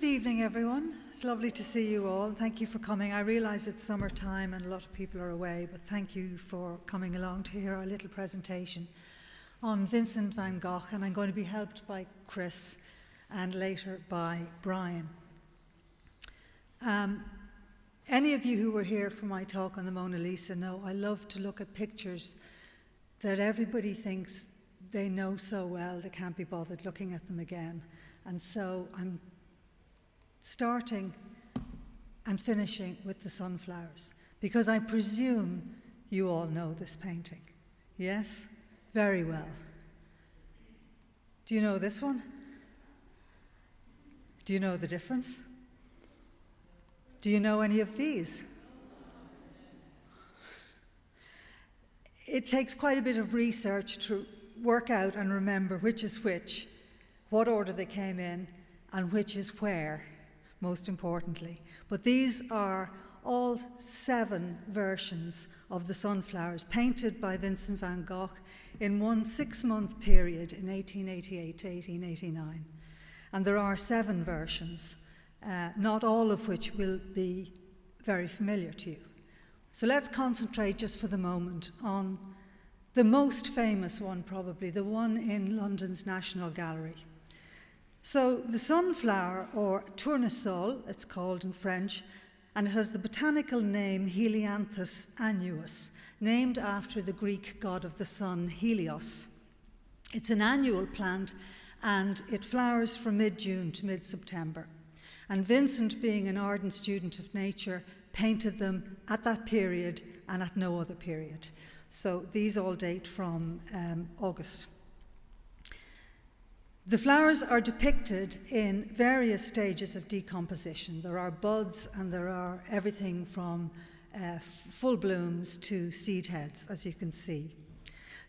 Good evening, everyone. It's lovely to see you all. Thank you for coming. I realise it's summertime and a lot of people are away, but thank you for coming along to hear our little presentation on Vincent Van Gogh, and I'm going to be helped by Chris and later by Brian. Any of you who were here for my talk on the Mona Lisa know I love to look at pictures that everybody thinks they know so well they can't be bothered looking at them again. And so I'm starting and finishing with the sunflowers, because I presume you all know this painting. Yes? Very well. Do you know this one? Do you know the difference? Do you know any of these? It takes quite a bit of research to work out and remember which is which, what order they came in, and which is where, most importantly. But these are all 7 versions of the sunflowers painted by Vincent van Gogh in one 6-month period in 1888 to 1889. And there are 7 versions, not all of which will be very familiar to you. So let's concentrate just for the moment on the most famous one, probably, the one in London's National Gallery. So the sunflower, or tournesol, it's called in French, and it has the botanical name Helianthus annuus, named after the Greek god of the sun, Helios. It's an annual plant, and it flowers from mid-June to mid-September. And Vincent, being an ardent student of nature, painted them at that period and at no other period. So these all date from August. The flowers are depicted in various stages of decomposition. There are buds and there are everything from full blooms to seed heads, as you can see,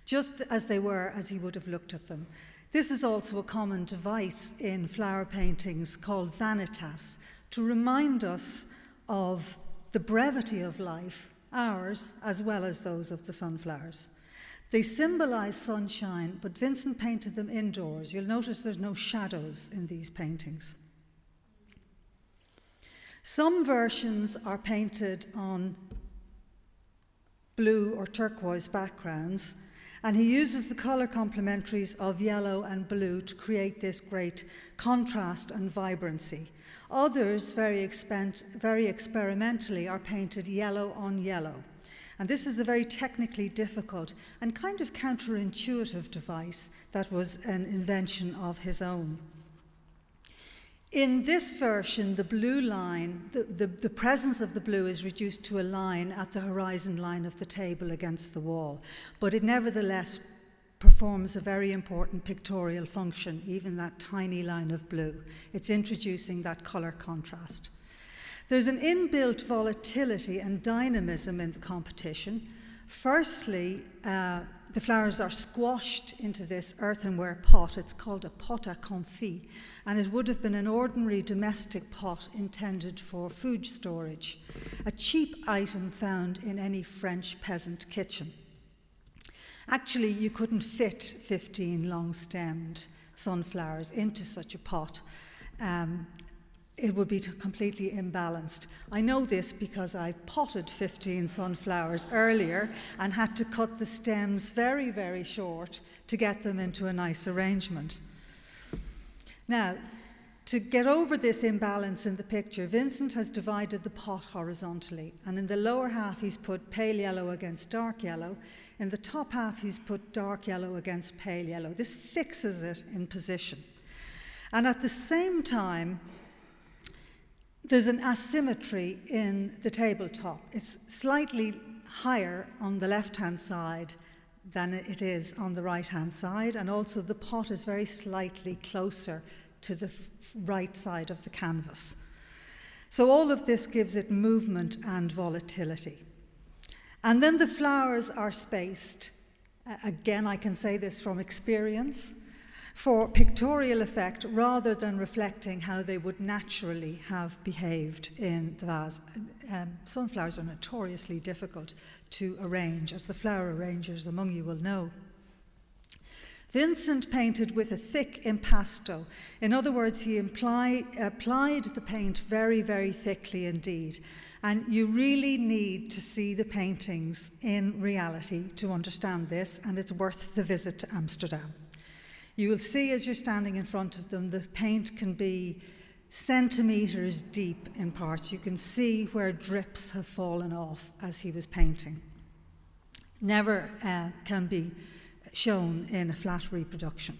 just as they were as he would have looked at them. This is also a common device in flower paintings called vanitas, to remind us of the brevity of life, ours as well as those of the sunflowers. They symbolize sunshine, but Vincent painted them indoors. You'll notice there's no shadows in these paintings. Some versions are painted on blue or turquoise backgrounds, and he uses the colour complementaries of yellow and blue to create this great contrast and vibrancy. Others, very experimentally, are painted yellow on yellow. And this is a very technically difficult and kind of counterintuitive device that was an invention of his own. In this version, the blue line, the presence of the blue is reduced to a line at the horizon line of the table against the wall, but it nevertheless performs a very important pictorial function, even that tiny line of blue. It's introducing that colour contrast. There's an inbuilt volatility and dynamism in the competition. Firstly, the flowers are squashed into this earthenware pot. It's called a pot à confit, and it would have been an ordinary domestic pot intended for food storage, a cheap item found in any French peasant kitchen. Actually, you couldn't fit 15 long-stemmed sunflowers into such a pot. It would be completely imbalanced. I know this because I potted 15 sunflowers earlier and had to cut the stems very, very short to get them into a nice arrangement. Now, to get over this imbalance in the picture, Vincent has divided the pot horizontally, and in the lower half he's put pale yellow against dark yellow. In the top half he's put dark yellow against pale yellow. This fixes it in position. And at the same time, there's an asymmetry in the tabletop. It's slightly higher on the left-hand side than it is on the right-hand side, and also the pot is very slightly closer to the right side of the canvas. So all of this gives it movement and volatility. And then the flowers are spaced. Again, I can say this from experience, for pictorial effect rather than reflecting how they would naturally have behaved in the vase. Sunflowers are notoriously difficult to arrange, as the flower arrangers among you will know. Vincent painted with a thick impasto. In other words, he applied the paint very, very thickly indeed. And you really need to see the paintings in reality to understand this, and it's worth the visit to Amsterdam. You will see as you're standing in front of them, the paint can be centimetres deep in parts. You can see where drips have fallen off as he was painting. Never can be shown in a flat reproduction.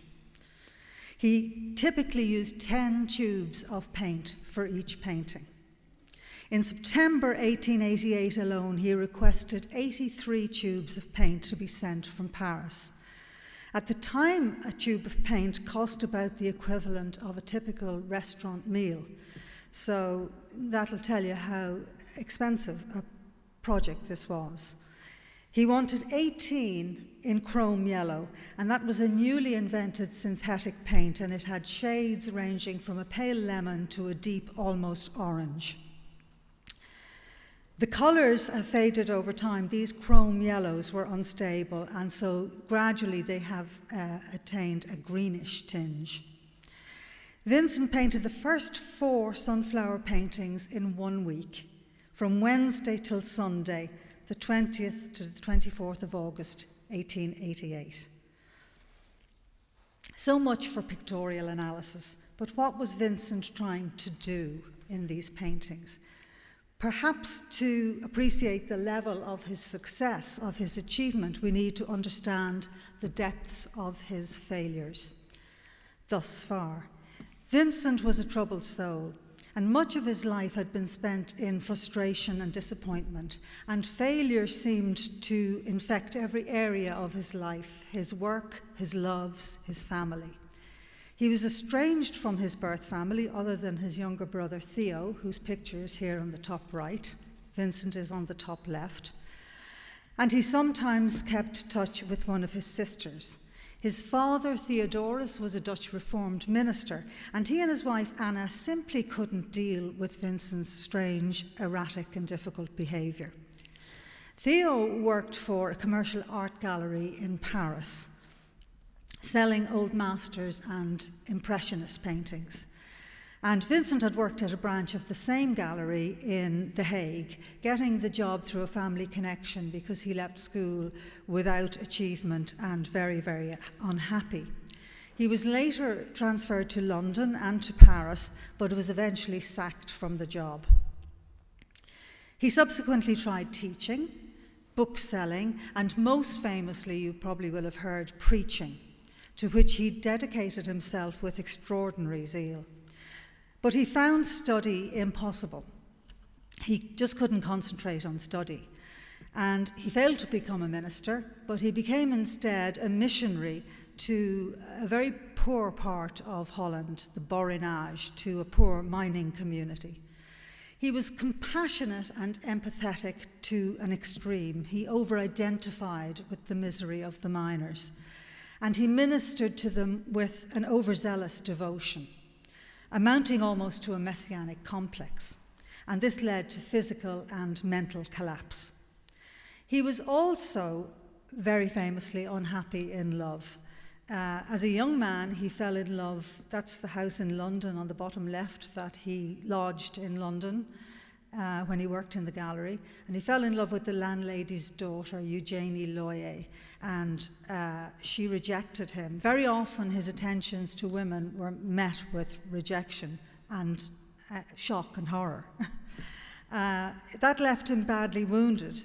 He typically used 10 tubes of paint for each painting. In September 1888 alone, he requested 83 tubes of paint to be sent from Paris. At the time, a tube of paint cost about the equivalent of a typical restaurant meal. So that'll tell you how expensive a project this was. He wanted 18 in chrome yellow, and that was a newly invented synthetic paint, and it had shades ranging from a pale lemon to a deep, almost orange. The colours have faded over time. These chrome yellows were unstable, and so gradually they have attained a greenish tinge. Vincent painted the first 4 sunflower paintings in 1 week, from Wednesday till Sunday, the 20th to the 24th of August, 1888. So much for pictorial analysis, but what was Vincent trying to do in these paintings? Perhaps to appreciate the level of his success, of his achievement, we need to understand the depths of his failures thus far. Vincent was a troubled soul, and much of his life had been spent in frustration and disappointment, and failure seemed to infect every area of his life, his work, his loves, his family. He was estranged from his birth family, other than his younger brother Theo, whose picture is here on the top right. Vincent is on the top left. And he sometimes kept touch with one of his sisters. His father, Theodorus, was a Dutch Reformed minister, and he and his wife, Anna, simply couldn't deal with Vincent's strange, erratic, and difficult behaviour. Theo worked for a commercial art gallery in Paris, selling old masters and impressionist paintings. And Vincent had worked at a branch of the same gallery in The Hague, getting the job through a family connection because he left school without achievement and very, very unhappy. He was later transferred to London and to Paris, but was eventually sacked from the job. He subsequently tried teaching, book selling, and most famously, you probably will have heard, preaching, to which he dedicated himself with extraordinary zeal. But he found study impossible. He just couldn't concentrate on study. And he failed to become a minister, but he became instead a missionary to a very poor part of Holland, the Borinage, to a poor mining community. He was compassionate and empathetic to an extreme. He over-identified with the misery of the miners, and he ministered to them with an overzealous devotion, amounting almost to a messianic complex, and this led to physical and mental collapse. He was also very famously unhappy in love. As a young man, he fell in love. That's the house in London on the bottom left that he lodged in London when he worked in the gallery. And he fell in love with the landlady's daughter, Eugenie Loyer, and she rejected him. Very often his attentions to women were met with rejection and shock and horror. That left him badly wounded.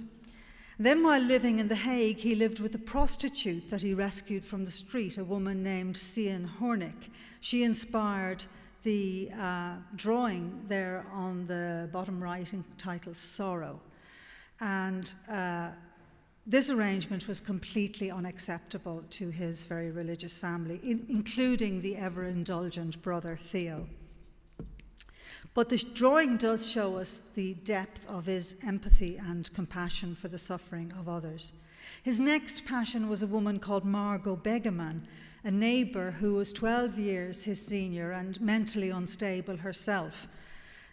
Then while living in The Hague, he lived with a prostitute that he rescued from the street, a woman named Sian Hornick. She inspired the drawing there on the bottom right entitled Sorrow. And this arrangement was completely unacceptable to his very religious family, including the ever-indulgent brother Theo. But the drawing does show us the depth of his empathy and compassion for the suffering of others. His next passion was a woman called Margot Begeman, a neighbour who was 12 years his senior and mentally unstable herself.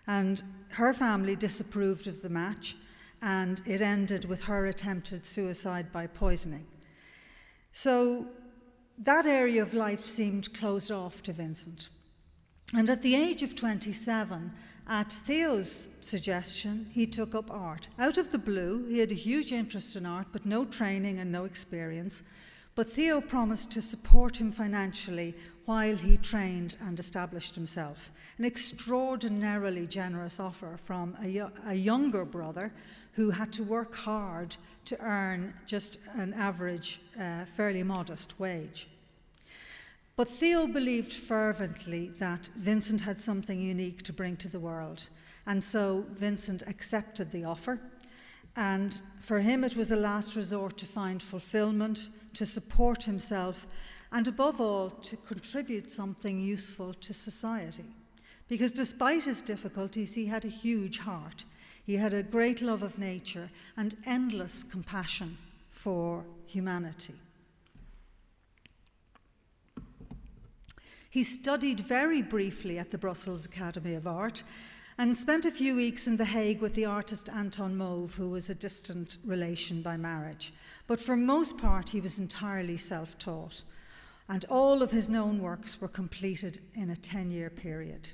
And her family disapproved of the match, and it ended with her attempted suicide by poisoning. So that area of life seemed closed off to Vincent. And at the age of 27, at Theo's suggestion, he took up art. Out of the blue, he had a huge interest in art, but no training and no experience. But Theo promised to support him financially while he trained and established himself. An extraordinarily generous offer from a younger brother who had to work hard to earn just an average, fairly modest wage. But Theo believed fervently that Vincent had something unique to bring to the world, and so Vincent accepted the offer. And for him, it was a last resort to find fulfillment, to support himself, and above all, to contribute something useful to society. Because despite his difficulties, he had a huge heart. He had a great love of nature and endless compassion for humanity. He studied very briefly at the Brussels Academy of Art and spent a few weeks in The Hague with the artist Anton Mauve, who was a distant relation by marriage. But for most part, he was entirely self-taught, and all of his known works were completed in a 10-year period.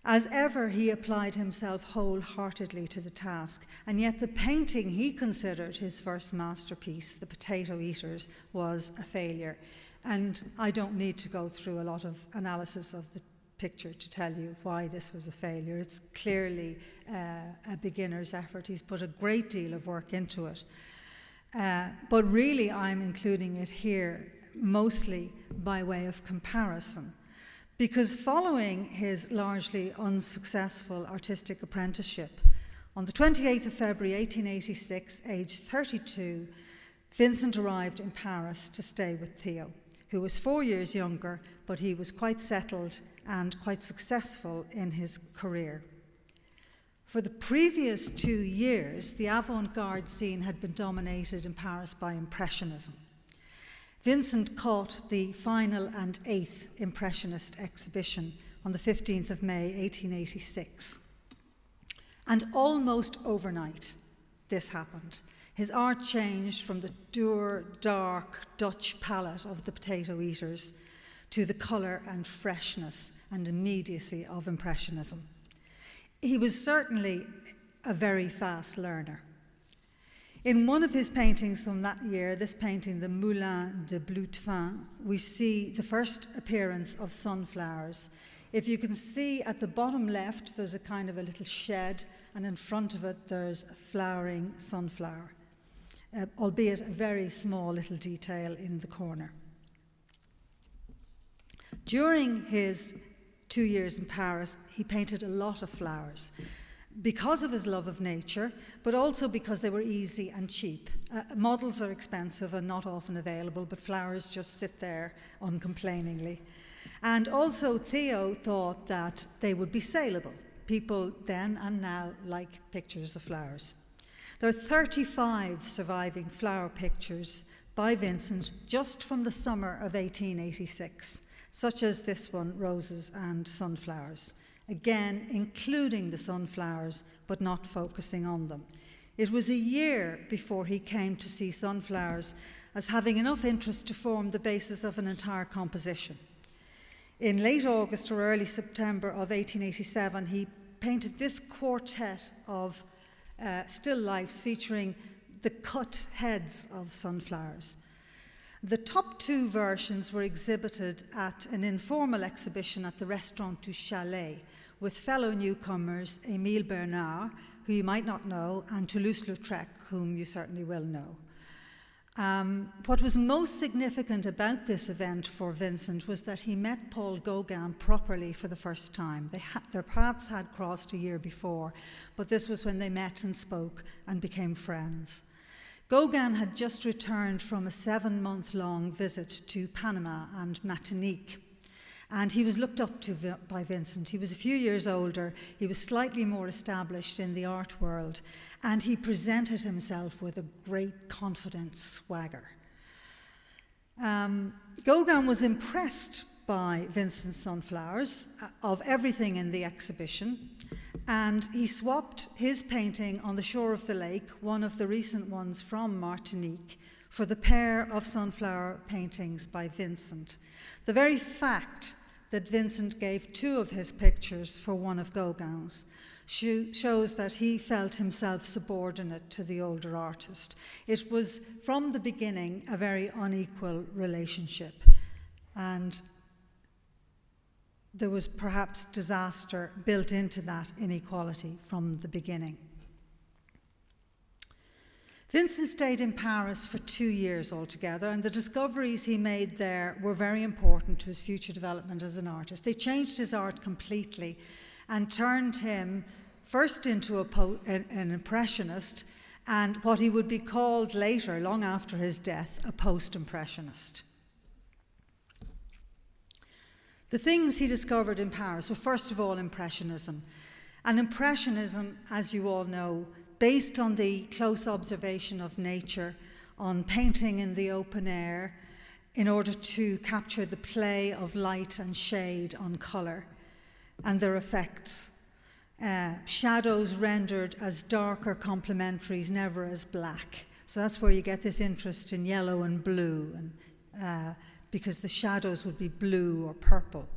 As ever, he applied himself wholeheartedly to the task, and yet the painting he considered his first masterpiece, The Potato Eaters, was a failure. And I don't need to go through a lot of analysis of the picture to tell you why this was a failure. It's clearly a beginner's effort. He's put a great deal of work into it. But really, I'm including it here mostly by way of comparison. Because following his largely unsuccessful artistic apprenticeship, on the 28th of February 1886, aged 32, Vincent arrived in Paris to stay with Theo, who was 4 years younger, but he was quite settled and quite successful in his career. For the previous 2 years, the avant-garde scene had been dominated in Paris by Impressionism. Vincent caught the final and 8th Impressionist exhibition on the 15th of May, 1886. And almost overnight, this happened. His art changed from the dour, dark Dutch palette of the Potato Eaters to the colour and freshness and immediacy of Impressionism. He was certainly a very fast learner. In one of his paintings from that year, this painting, the Moulin de Bleu de Fin, we see the first appearance of sunflowers. If you can see at the bottom left, there's a kind of a little shed, and in front of it, there's a flowering sunflower, albeit a very small little detail in the corner. During his 2 years in Paris, he painted a lot of flowers because of his love of nature, but also because they were easy and cheap. Models are expensive and not often available, but flowers just sit there uncomplainingly. And also Theo thought that they would be saleable. People then and now like pictures of flowers. There are 35 surviving flower pictures by Vincent just from the summer of 1886, such as this one, Roses and Sunflowers. Again, including the sunflowers, but not focusing on them. It was a year before he came to see sunflowers as having enough interest to form the basis of an entire composition. In late August or early September of 1887, he painted this quartet of still lifes featuring the cut heads of sunflowers. The top 2 versions were exhibited at an informal exhibition at the Restaurant du Chalet with fellow newcomers Émile Bernard, who you might not know, and Toulouse-Lautrec, whom you certainly will know. What was most significant about this event for Vincent was that he met Paul Gauguin properly for the first time. Their paths had crossed a year before, but this was when they met and spoke and became friends. Gauguin had just returned from a 7-month-long visit to Panama and Martinique, and he was looked up to by Vincent. He was a few years older, he was slightly more established in the art world, and he presented himself with a great confident swagger. Gauguin was impressed by Vincent's sunflowers, of everything in the exhibition, and he swapped his painting on the shore of the lake, one of the recent ones from Martinique, for the pair of sunflower paintings by Vincent. The very fact that Vincent gave 2 of his pictures for one of Gauguin's shows that he felt himself subordinate to the older artist. It was, from the beginning, a very unequal relationship, and there was perhaps disaster built into that inequality from the beginning. Vincent stayed in Paris for 2 years altogether, and the discoveries he made there were very important to his future development as an artist. They changed his art completely and turned him first into an impressionist, and what he would be called later, long after his death, a post-impressionist. The things he discovered in Paris were, first of all, Impressionism. And Impressionism, as you all know, based on the close observation of nature, on painting in the open air, in order to capture the play of light and shade on colour and their effects. Shadows rendered as darker complementaries, never as black. So that's where you get this interest in yellow and blue, and because the shadows would be blue or purple.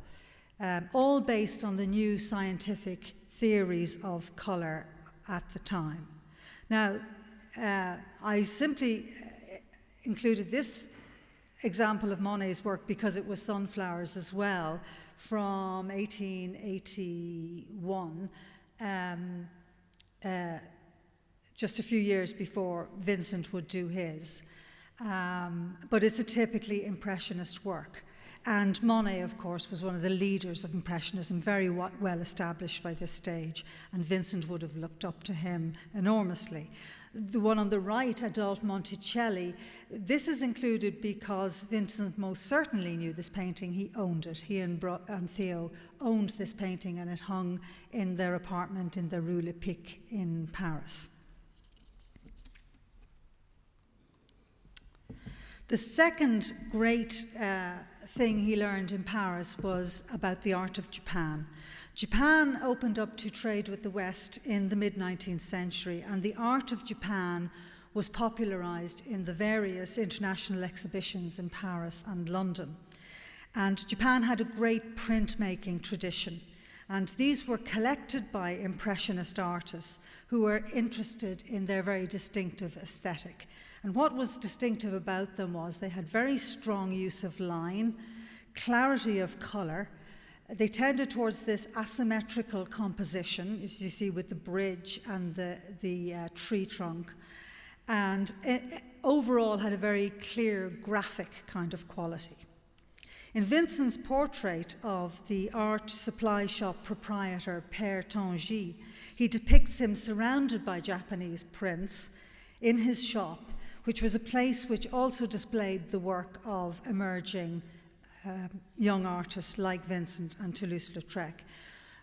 All based on the new scientific theories of colour at the time. Now, I simply included this example of Monet's work because it was sunflowers as well, from 1881, just a few years before Vincent would do his. But it's a typically Impressionist work. And Monet, of course, was one of the leaders of Impressionism, very well established by this stage, and Vincent would have looked up to him enormously. The one on the right, Adolphe Monticelli, this is included because Vincent most certainly knew this painting. He owned it. He and Theo owned this painting, and it hung in their apartment in the Rue Le Pic in Paris. The second great thing he learned in Paris was about the art of Japan. Japan opened up to trade with the West in the mid-19th century, and the art of Japan was popularized in the various international exhibitions in Paris and London. And Japan had a great printmaking tradition, and these were collected by Impressionist artists who were interested in their very distinctive aesthetic. And what was distinctive about them was they had very strong use of line, clarity of colour. They tended towards this asymmetrical composition, as you see with the bridge and the tree trunk, and overall had a very clear graphic kind of quality. In Vincent's portrait of the art supply shop proprietor Père Tanguy, he depicts him surrounded by Japanese prints in his shop, which was a place which also displayed the work of emerging young artists like Vincent and Toulouse-Lautrec.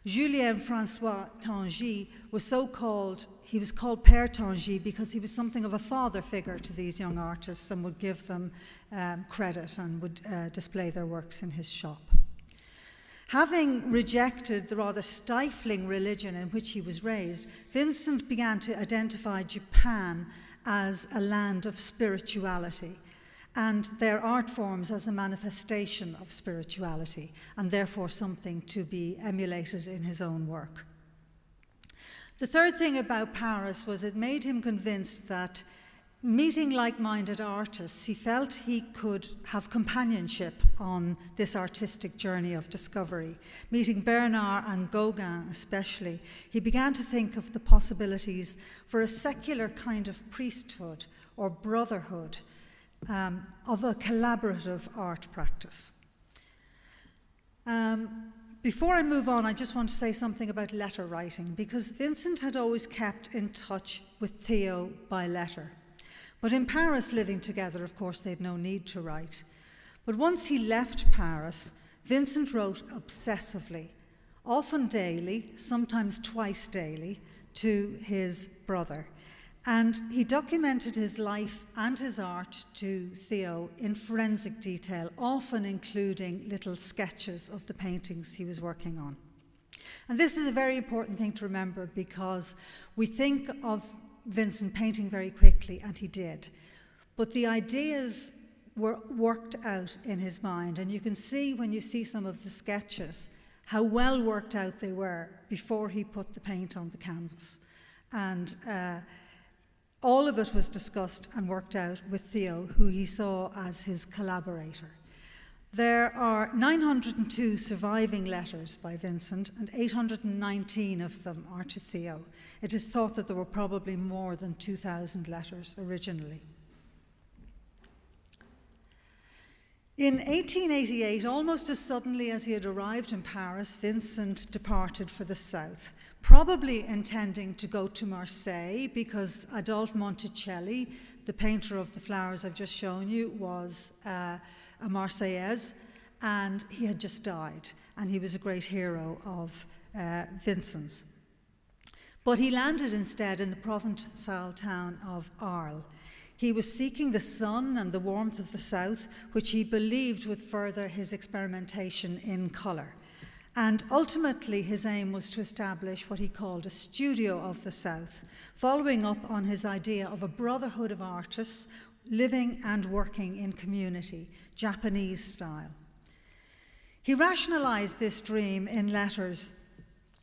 Julien François Tanguy was called Père Tanguy because he was something of a father figure to these young artists and would give them credit and would display their works in his shop. Having rejected the rather stifling religion in which he was raised, Vincent began to identify Japan as a land of spirituality, and their art forms as a manifestation of spirituality, and therefore something to be emulated in his own work. The third thing about Paris was it made him convinced that meeting like-minded artists, he felt he could have companionship on this artistic journey of discovery. Meeting Bernard and Gauguin especially, he began to think of the possibilities for a secular kind of priesthood or brotherhood of a collaborative art practice. Before I move on, I just want to say something about letter writing, because Vincent had always kept in touch with Theo by letter. But in Paris, living together, of course, they had no need to write. But once he left Paris, Vincent wrote obsessively, often daily, sometimes twice daily, to his brother. And he documented his life and his art to Theo in forensic detail, often including little sketches of the paintings he was working on. And this is a very important thing to remember, because we think of Vincent painting very quickly, and he did. But the ideas were worked out in his mind, and you can see when you see some of the sketches how well worked out they were before he put the paint on the canvas. And all of it was discussed and worked out with Theo, who he saw as his collaborator. There are 902 surviving letters by Vincent, and 819 of them are to Theo. It is thought that there were probably more than 2,000 letters originally. In 1888, almost as suddenly as he had arrived in Paris, Vincent departed for the south, probably intending to go to Marseille because Adolphe Monticelli, the painter of the flowers I've just shown you, was a Marseillaise, and he had just died, and he was a great hero of Vincent's. But he landed instead in the Provençal town of Arles. He was seeking the sun and the warmth of the south, which he believed would further his experimentation in colour. And ultimately his aim was to establish what he called a studio of the south, following up on his idea of a brotherhood of artists living and working in community, Japanese style. He rationalised this dream in letters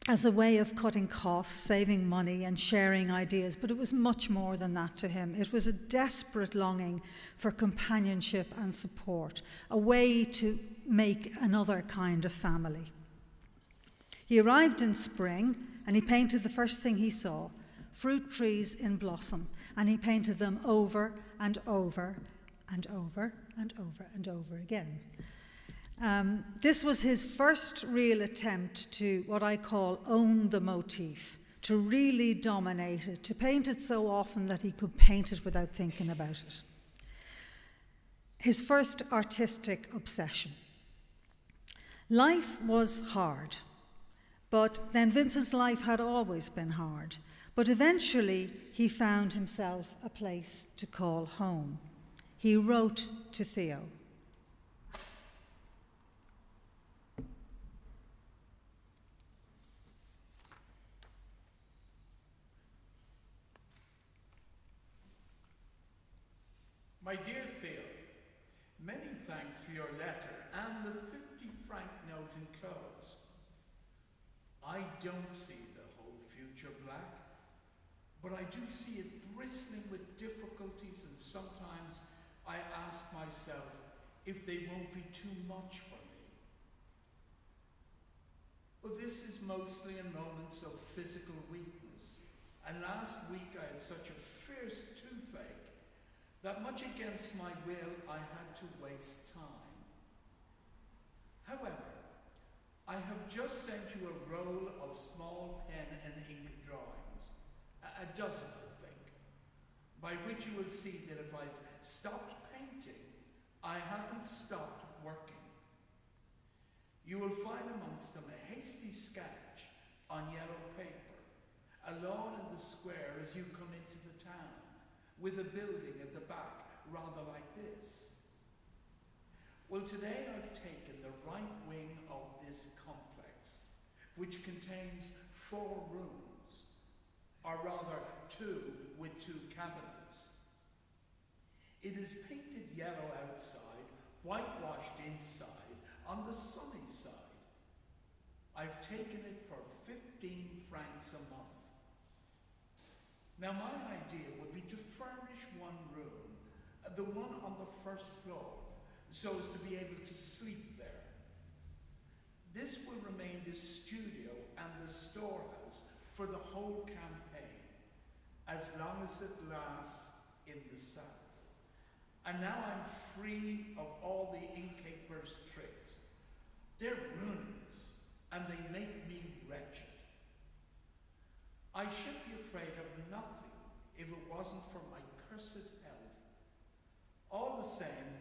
as a way of cutting costs, saving money, and sharing ideas, but it was much more than that to him. It was a desperate longing for companionship and support, a way to make another kind of family. He arrived in spring, and he painted the first thing he saw, fruit trees in blossom, and he painted them over and over and over and over and over again. This was his first real attempt to, what I call, own the motif, to really dominate it, to paint it so often that he could paint it without thinking about it. His first artistic obsession. Life was hard, but then Vincent's life had always been hard. But eventually he found himself a place to call home. He wrote to Theo. My dear Theo, many thanks for your letter and the 50-franc note enclosed. I don't see the whole future black, but I do see it bristling with difficulties, and sometimes I ask myself if they won't be too much for me. Well, this is mostly in moments of physical weakness, and last week I had such a fierce toothache that much against my will I had to waste time. However, I have just sent you a roll of small pen and ink drawings, a dozen I think, by which you will see that if I've stopped painting, I haven't stopped working. You will find amongst them a hasty sketch on yellow paper, a lawn in the square as you come into the town, with a building at the back, rather like this. Well, today I've taken the right wing of this complex, which contains 4 rooms, or rather 2 with 2 cabinets. It is painted yellow outside, whitewashed inside, on the sunny side. I've taken it for 15 francs a month. Now, my idea would be to furnish one room, the one on the first floor, so as to be able to sleep there. This will remain the studio and the storehouse for the whole campaign, as long as it lasts in the south. And now I'm free of all the innkeeper's tricks. They're ruinous, and they make me wretched. I should be afraid of nothing if it wasn't for my cursed health. All the same,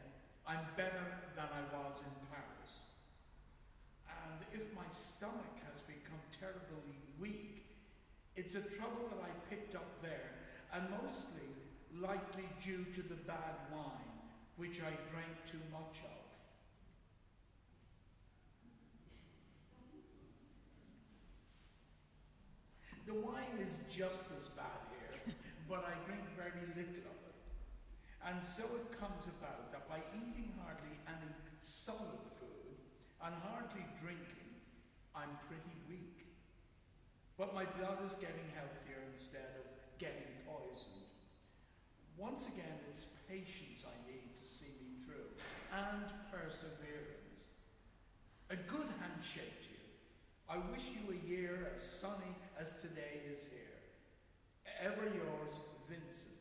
I'm better than I was in Paris. And if my stomach has become terribly weak, it's a trouble that I picked up there, and mostly likely due to the bad wine, which I drank too much of. The wine is just as bad here, but I drink very little of it. And so it comes about that by eating hardly any solid food and hardly drinking, I'm pretty weak. But my blood is getting healthier instead of getting poisoned. Once again, it's patience I need to see me through, and perseverance. A good handshake to you. I wish you a year as sunny as today is here. Ever yours, Vincent.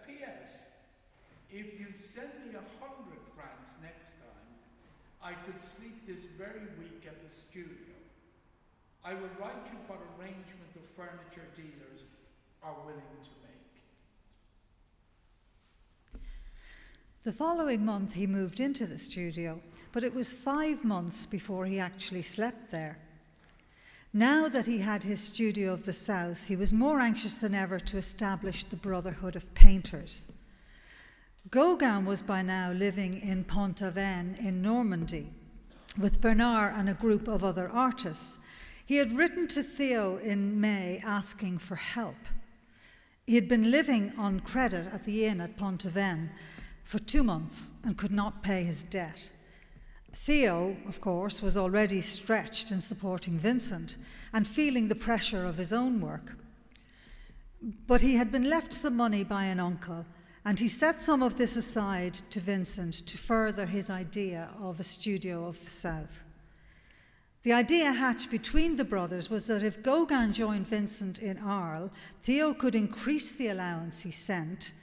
P.S. If you send me 100 francs next time, I could sleep this very week at the studio. I will write you what arrangement the furniture dealers are willing to make. The following month he moved into the studio, but it was 5 months before he actually slept there. Now that he had his Studio of the South, he was more anxious than ever to establish the Brotherhood of Painters. Gauguin was by now living in Pont-Aven in Normandy with Bernard and a group of other artists. He had written to Theo in May asking for help. He had been living on credit at the inn at Pont-Aven for 2 months and could not pay his debt. Theo, of course, was already stretched in supporting Vincent and feeling the pressure of his own work. But he had been left some money by an uncle, and he set some of this aside to Vincent to further his idea of a Studio of the South. The idea hatched between the brothers was that if Gauguin joined Vincent in Arles, Theo could increase the allowance he sent,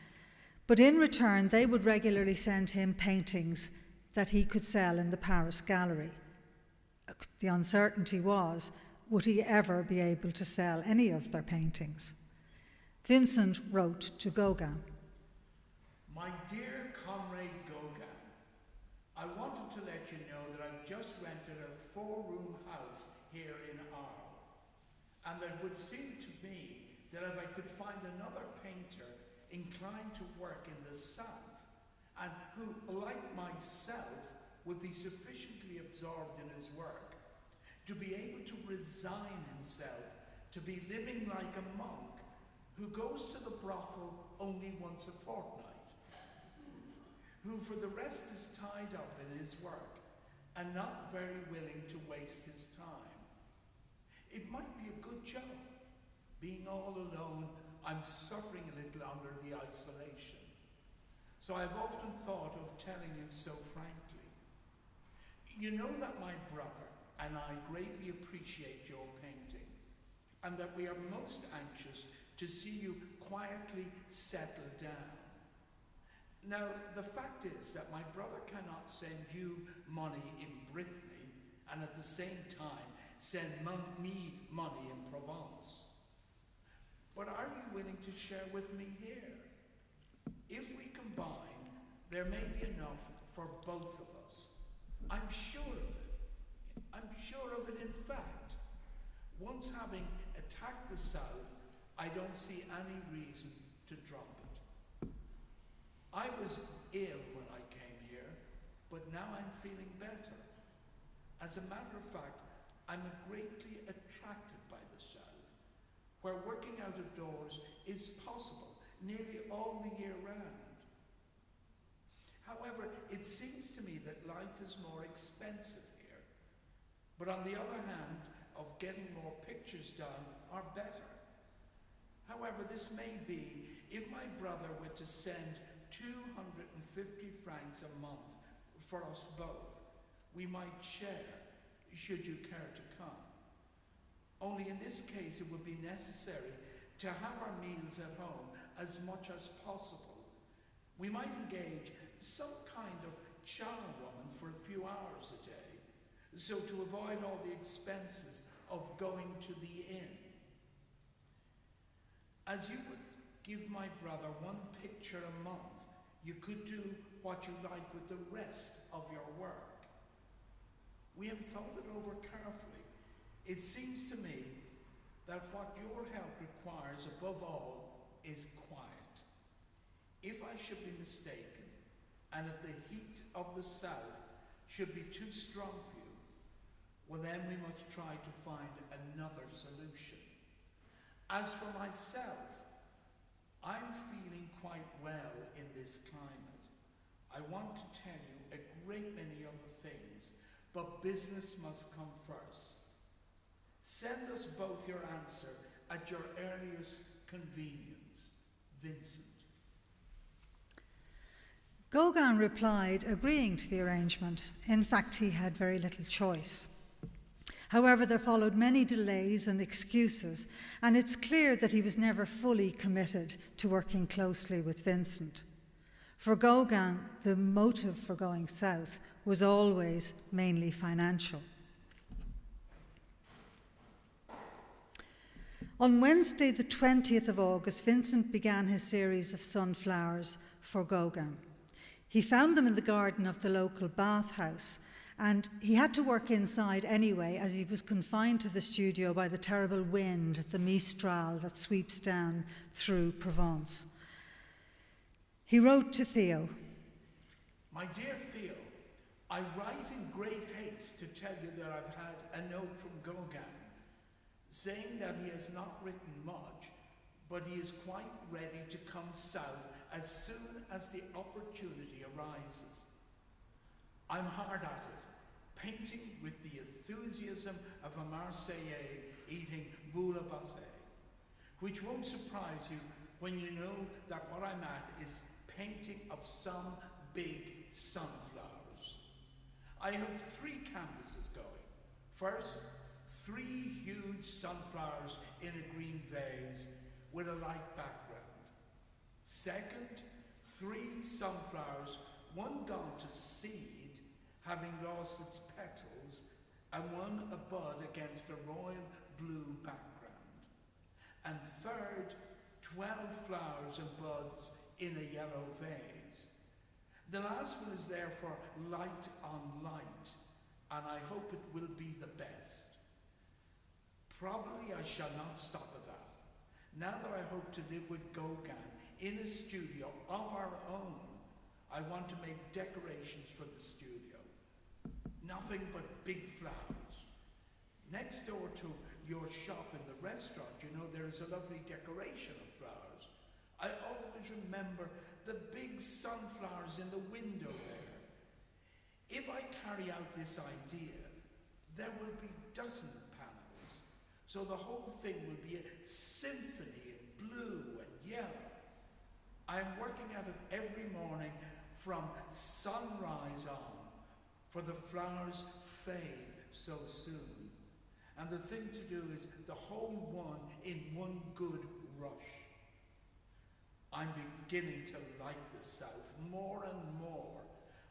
but in return they would regularly send him paintings that he could sell in the Paris gallery. The uncertainty was, would he ever be able to sell any of their paintings? Vincent wrote to Gauguin. My dear comrade Gauguin, I wanted to let you know that I've just rented a 4-room house here in Arles, and it would seem to me that if I could find another painter inclined to work in the South, and who, like myself, would be sufficiently absorbed in his work to be able to resign himself to be living like a monk who goes to the brothel only once a fortnight, who for the rest is tied up in his work and not very willing to waste his time. It might be a good job. Being all alone, I'm suffering a little under the isolation. So I've often thought of telling you so frankly. You know that my brother and I greatly appreciate your painting, and that we are most anxious to see you quietly settle down. Now, the fact is that my brother cannot send you money in Brittany and at the same time send me money in Provence. But are you willing to share with me here? If we combine, there may be enough for both of us. I'm sure of it. I'm sure of it in fact. Once having attacked the South, I don't see any reason to drop it. I was ill when I came here, but now I'm feeling better. As a matter of fact, I'm greatly attracted by the South, where working out of doors is possible nearly all the year round. However, it seems to me that life is more expensive here, but on the other hand, of getting more pictures done are better. However, this may be if my brother were to send 250 francs a month for us both. We might share, should you care to come. Only in this case it would be necessary to have our meals at home as much as possible. We might engage some kind of charwoman for a few hours a day, so to avoid all the expenses of going to the inn. As you would give my brother 1 picture a month, you could do what you like with the rest of your work. We have thought it over carefully. It seems to me that what your help requires above all is quiet. If I should be mistaken, and if the heat of the South should be too strong for you, well then we must try to find another solution. As for myself, I'm feeling quite well in this climate. I want to tell you a great many other things, but business must come first. Send us both your answer at your earliest convenience. Vincent. Gauguin replied, agreeing to the arrangement. In fact, he had very little choice. However, there followed many delays and excuses, and it's clear that he was never fully committed to working closely with Vincent. For Gauguin, the motive for going south was always mainly financial. On Wednesday, the 20th of August, Vincent began his series of sunflowers for Gauguin. He found them in the garden of the local bathhouse, and he had to work inside anyway, as he was confined to the studio by the terrible wind, the Mistral, that sweeps down through Provence. He wrote to Theo, "My dear Theo, I write in great haste to tell you that I've had a note from Gauguin saying that he has not written much, but he is quite ready to come south as soon as the opportunity arises. I'm hard at it, painting with the enthusiasm of a Marseillais eating boule à basset, which won't surprise you when you know that what I'm at is painting of some big sunflowers. I have 3 canvases going. First, 3 huge sunflowers in a green vase with a light background. Second, 3 sunflowers, one gone to seed, having lost its petals, and one a bud against a royal blue background. And third, 12 flowers and buds in a yellow vase. The last one is therefore light on light, and I hope it will be the best. Probably I shall not stop at that. Now that I hope to live with Gauguin in a studio of our own, I want to make decorations for the studio. Nothing but big flowers. Next door to your shop in the restaurant, you know, there is a lovely decoration of flowers. I always remember the big sunflowers in the window there. If I carry out this idea, there will be dozen panels, so the whole thing will be a symphony in blue and yellow. I am working at it every morning from sunrise on, for the flowers fade so soon. And the thing to do is the whole one in one good rush. I'm beginning to like the South more and more.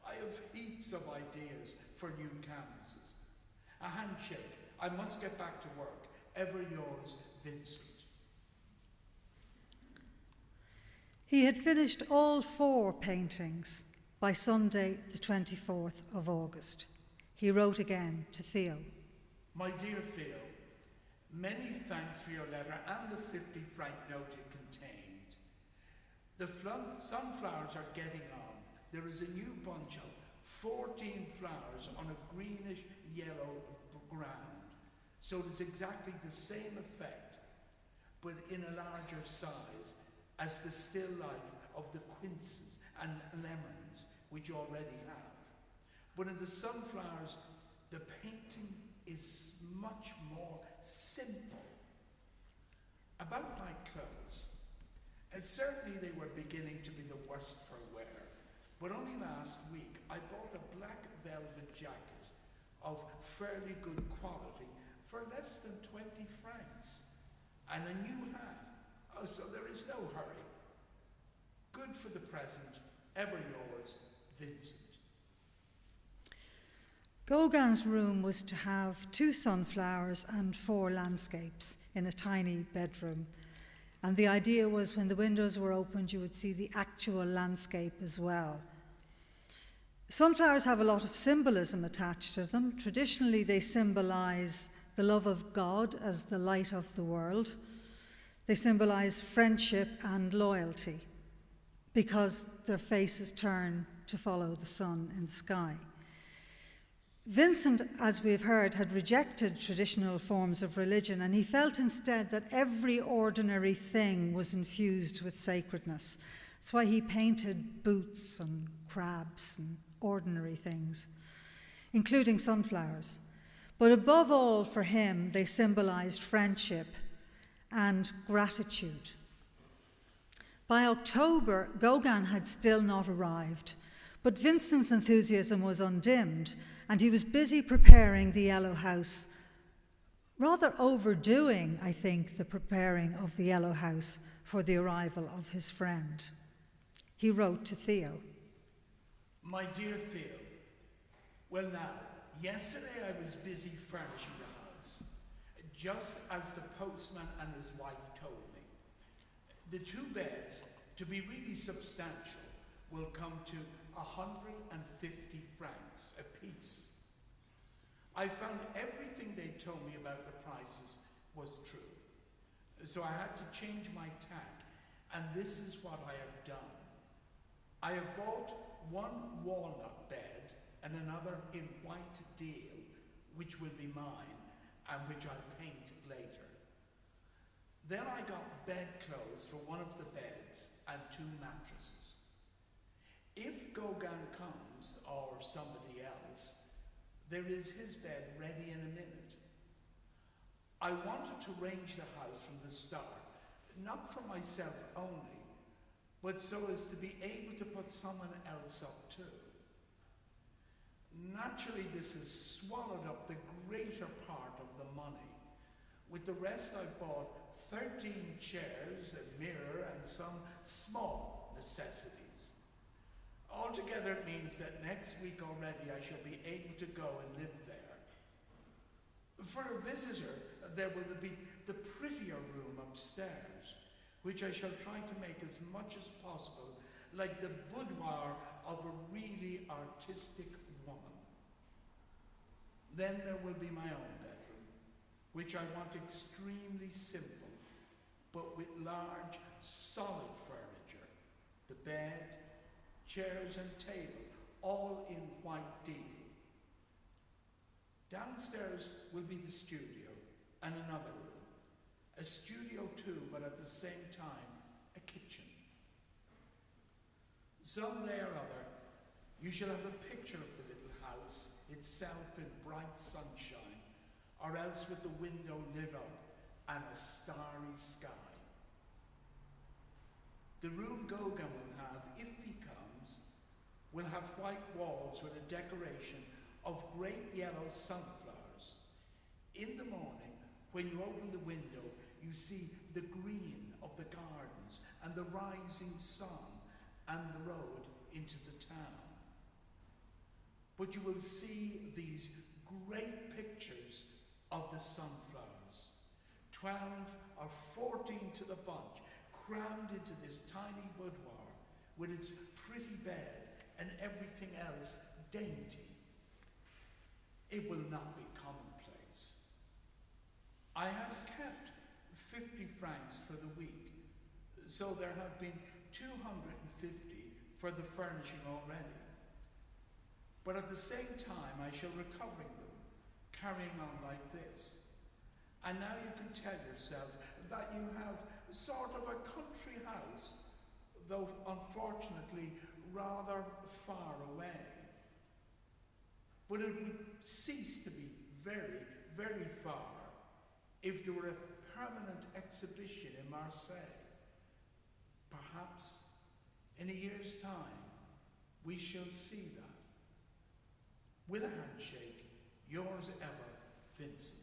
I have heaps of ideas for new canvases. A handshake. I must get back to work. Ever yours, Vincent. He had finished all 4 paintings by Sunday, the 24th of August. He wrote again to Theo. My dear Theo, many thanks for your letter and the 50-franc note it contained. The sunflowers are getting on. There is a new bunch of 14 flowers on a greenish yellow ground. So it is exactly the same effect, but in a larger size, as the still life of the quinces and lemons, which you already have. But in the sunflowers, the painting is much more simple. About my clothes, and certainly they were beginning to be the worst for wear, but only last week I bought a black velvet jacket of fairly good quality for less than 20 francs, and a new hat. Oh, so there is no hurry. Good for the present. Ever yours, Vincent. Gauguin's room was to have 2 sunflowers and 4 landscapes in a tiny bedroom. And the idea was when the windows were opened, you would see the actual landscape as well. Sunflowers have a lot of symbolism attached to them. Traditionally, they symbolize the love of God as the light of the world. They symbolize friendship and loyalty because their faces turn to follow the sun in the sky. Vincent, as we've heard, had rejected traditional forms of religion, and he felt instead that every ordinary thing was infused with sacredness. That's why he painted boots and crabs and ordinary things, including sunflowers. But above all, for him, they symbolized friendship and gratitude. By October, Gauguin had still not arrived, but Vincent's enthusiasm was undimmed, and he was busy preparing the Yellow House, rather overdoing, I think, the preparing of the Yellow House for the arrival of his friend. He wrote to Theo. My dear Theo, well now, yesterday I was busy furnishing the house, just as the postman and his wife told me. The 2 beds, to be really substantial, will come to 150 francs apiece. I found everything they told me about the prices was true. So I had to change my tack, and this is what I have done. I have bought 1 walnut bed and another in white deal, which will be mine and which I'll paint later. Then I got bedclothes for one of the beds and 2 mattresses. If Gauguin comes, or somebody else, there is his bed ready in a minute. I wanted to arrange the house from the start, not for myself only, but so as to be able to put someone else up too. Naturally, this has swallowed up the greater part of the money. With the rest, I've bought 13 chairs, a mirror, and some small necessities. Altogether, it means that next week already I shall be able to go and live there. For a visitor, there will be the prettier room upstairs, which I shall try to make as much as possible like the boudoir of a really artistic woman. Then there will be my own bedroom, which I want extremely simple, but with large, solid furniture, the bed, chairs and table, all in white deal. Downstairs will be the studio and another room. A studio too, but at the same time, a kitchen. Some day or other, you shall have a picture of the little house, itself in bright sunshine, or else with the window lit up and a starry sky. The room Gauguin will have, if he comes, will have white walls with a decoration of great yellow sunflowers. In the morning, when you open the window, you see the green of the gardens and the rising sun and the road into the town. But you will see these great pictures of the sunflowers, 12 or 14 to the bunch, crammed into this tiny boudoir with its pretty bed and everything else dainty. It will not be commonplace. I have kept 50 francs for the week, so there have been 250 for the furnishing already. But at the same time, I shall recovering them, carrying on like this. And now you can tell yourself that you have sort of a country house, though unfortunately rather far away. But it would cease to be very, very far if there were a permanent exhibition in Marseille. Perhaps in a year's time we shall see that. With a handshake, yours ever, Vincent.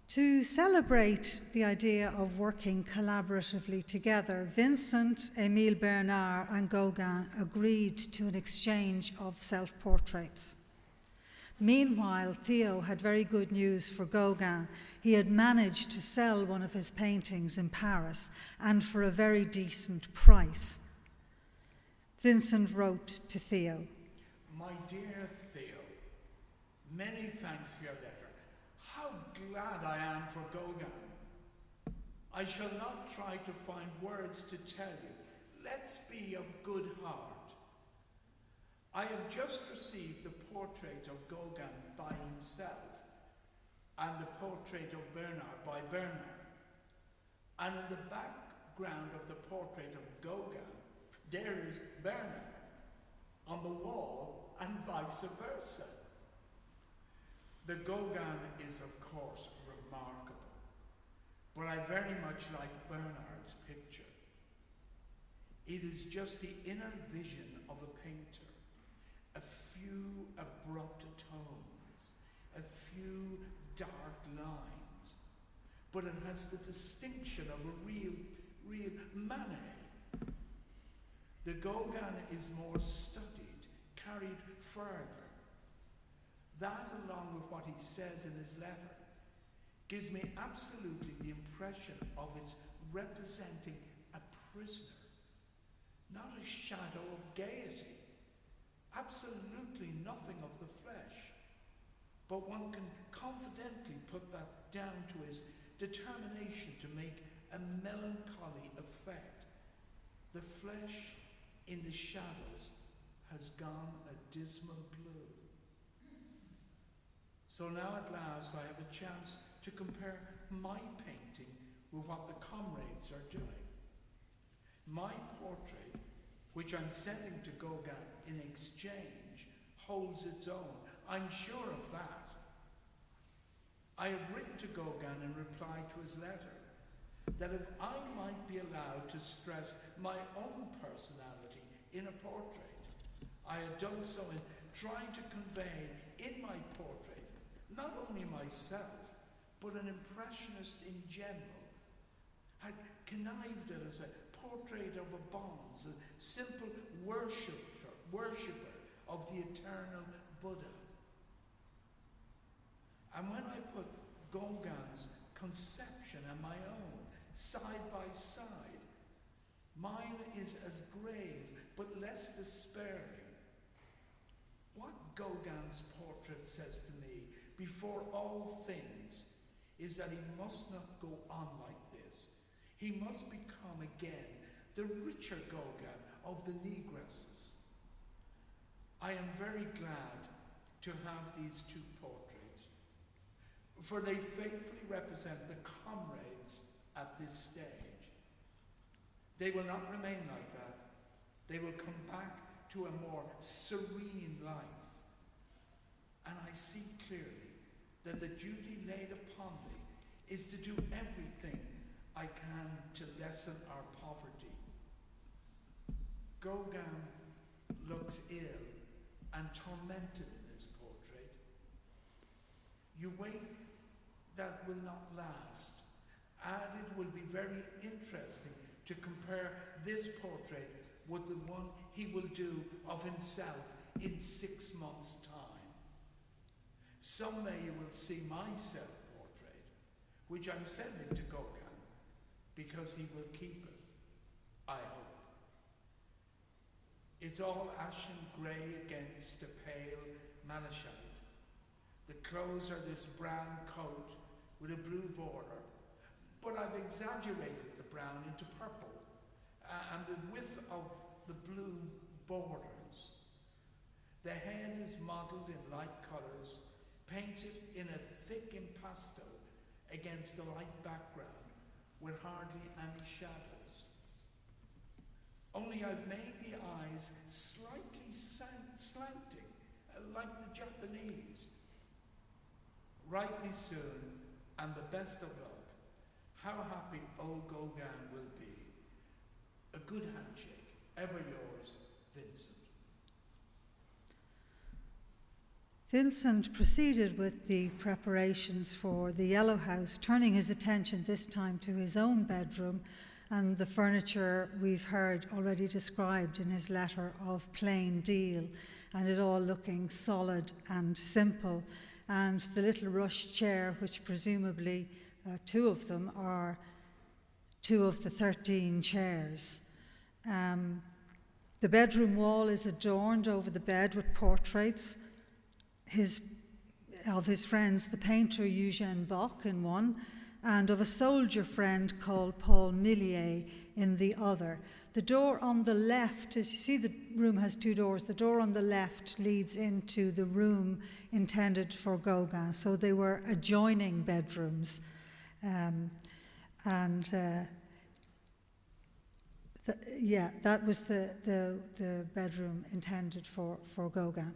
To celebrate the idea of working collaboratively together, Vincent, Émile Bernard and Gauguin agreed to an exchange of self-portraits. Meanwhile, Theo had very good news for Gauguin. He had managed to sell one of his paintings in Paris, and for a very decent price. Vincent wrote to Theo. My dear Theo, many thanks for your letter. How glad I am for Gauguin. I shall not try to find words to tell you. Let's be of good heart. I have just received the portrait of Gauguin by himself and the portrait of Bernard by Bernard. And in the back background of the portrait of Gauguin, there is Bernard on the wall, and vice versa. The Gauguin is, of course, remarkable, but I very much like Bernard's picture. It is just the inner vision of a painter, a few abrupt tones, a few dark lines, but it has the distinction of a real Manet. The Gauguin is more studied, carried further. That, along with what he says in his letter, gives me absolutely the impression of its representing a prisoner, not a shadow of gaiety, absolutely nothing of the flesh. But one can confidently put that down to his determination to make a melancholy effect. The flesh in the shadows has gone a dismal blue. So now at last I have a chance to compare my painting with what the comrades are doing. My portrait, which I'm sending to Gauguin in exchange, holds its own. I'm sure of that. I have written to Gauguin in reply to his letter that if I might be allowed to stress my own personality in a portrait, I had done so in trying to convey in my portrait not only myself, but an impressionist in general. I connived at as a portrait of a bonze, a simple worshipper of the eternal Buddha. And when I put Gauguin's conception and my own side by side, mine is as grave but less despairing. What Gauguin's portrait says to me before all things is that he must not go on like this. He must become again the richer Gauguin of the negresses. I am very glad to have these two portraits, for they faithfully represent the comrades at this stage. They will not remain like that. They will come back to a more serene life. And I see clearly that the duty laid upon me is to do everything I can to lessen our poverty. Gauguin looks ill and tormented in his portrait. You wait, that will not last. And it will be very interesting to compare this portrait with the one he will do of himself in 6 months' time. Someday you will see my self-portrait, which I'm sending to Gauguin, because he will keep it, I hope. It's all ashen grey against a pale malachite. The clothes are this brown coat with a blue border, but I've exaggerated the brown into purple, and the width of the blue borders. The head is modelled in light colours, painted in a thick impasto against a light background with hardly any shadows. Only I've made the eyes slightly slanting, like the Japanese. Write me soon, and the best of luck. How happy old Gauguin will be. A good handshake. Ever yours, Vincent. Vincent proceeded with the preparations for the Yellow House, turning his attention this time to his own bedroom and the furniture we've heard already described in his letter of plain deal, and it all looking solid and simple, and the little rush chair, which presumably two of them are two of the 13 chairs. The bedroom wall is adorned over the bed with portraits of his friends, the painter Eugène Bock in one, and of a soldier friend called Paul Nillier in the other. The door on the left, as you see, the room has two doors. The door on the left leads into the room intended for Gauguin, so they were adjoining bedrooms. That was the bedroom intended for Gauguin.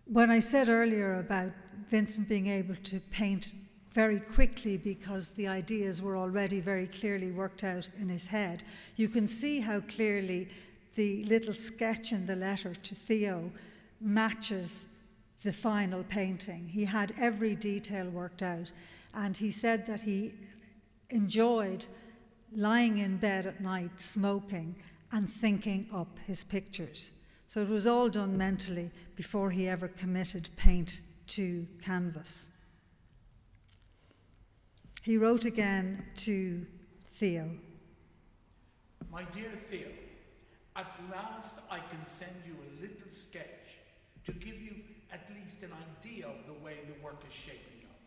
When I said earlier about Vincent being able to paint very quickly because the ideas were already very clearly worked out in his head, you can see how clearly the little sketch in the letter to Theo matches the final painting. He had every detail worked out, and he said that he enjoyed lying in bed at night, smoking, and thinking up his pictures. So it was all done mentally before he ever committed paint to canvas. He wrote again to Theo. My dear Theo, at last I can send you a little sketch to give you at least an idea of the way the work is shaping up.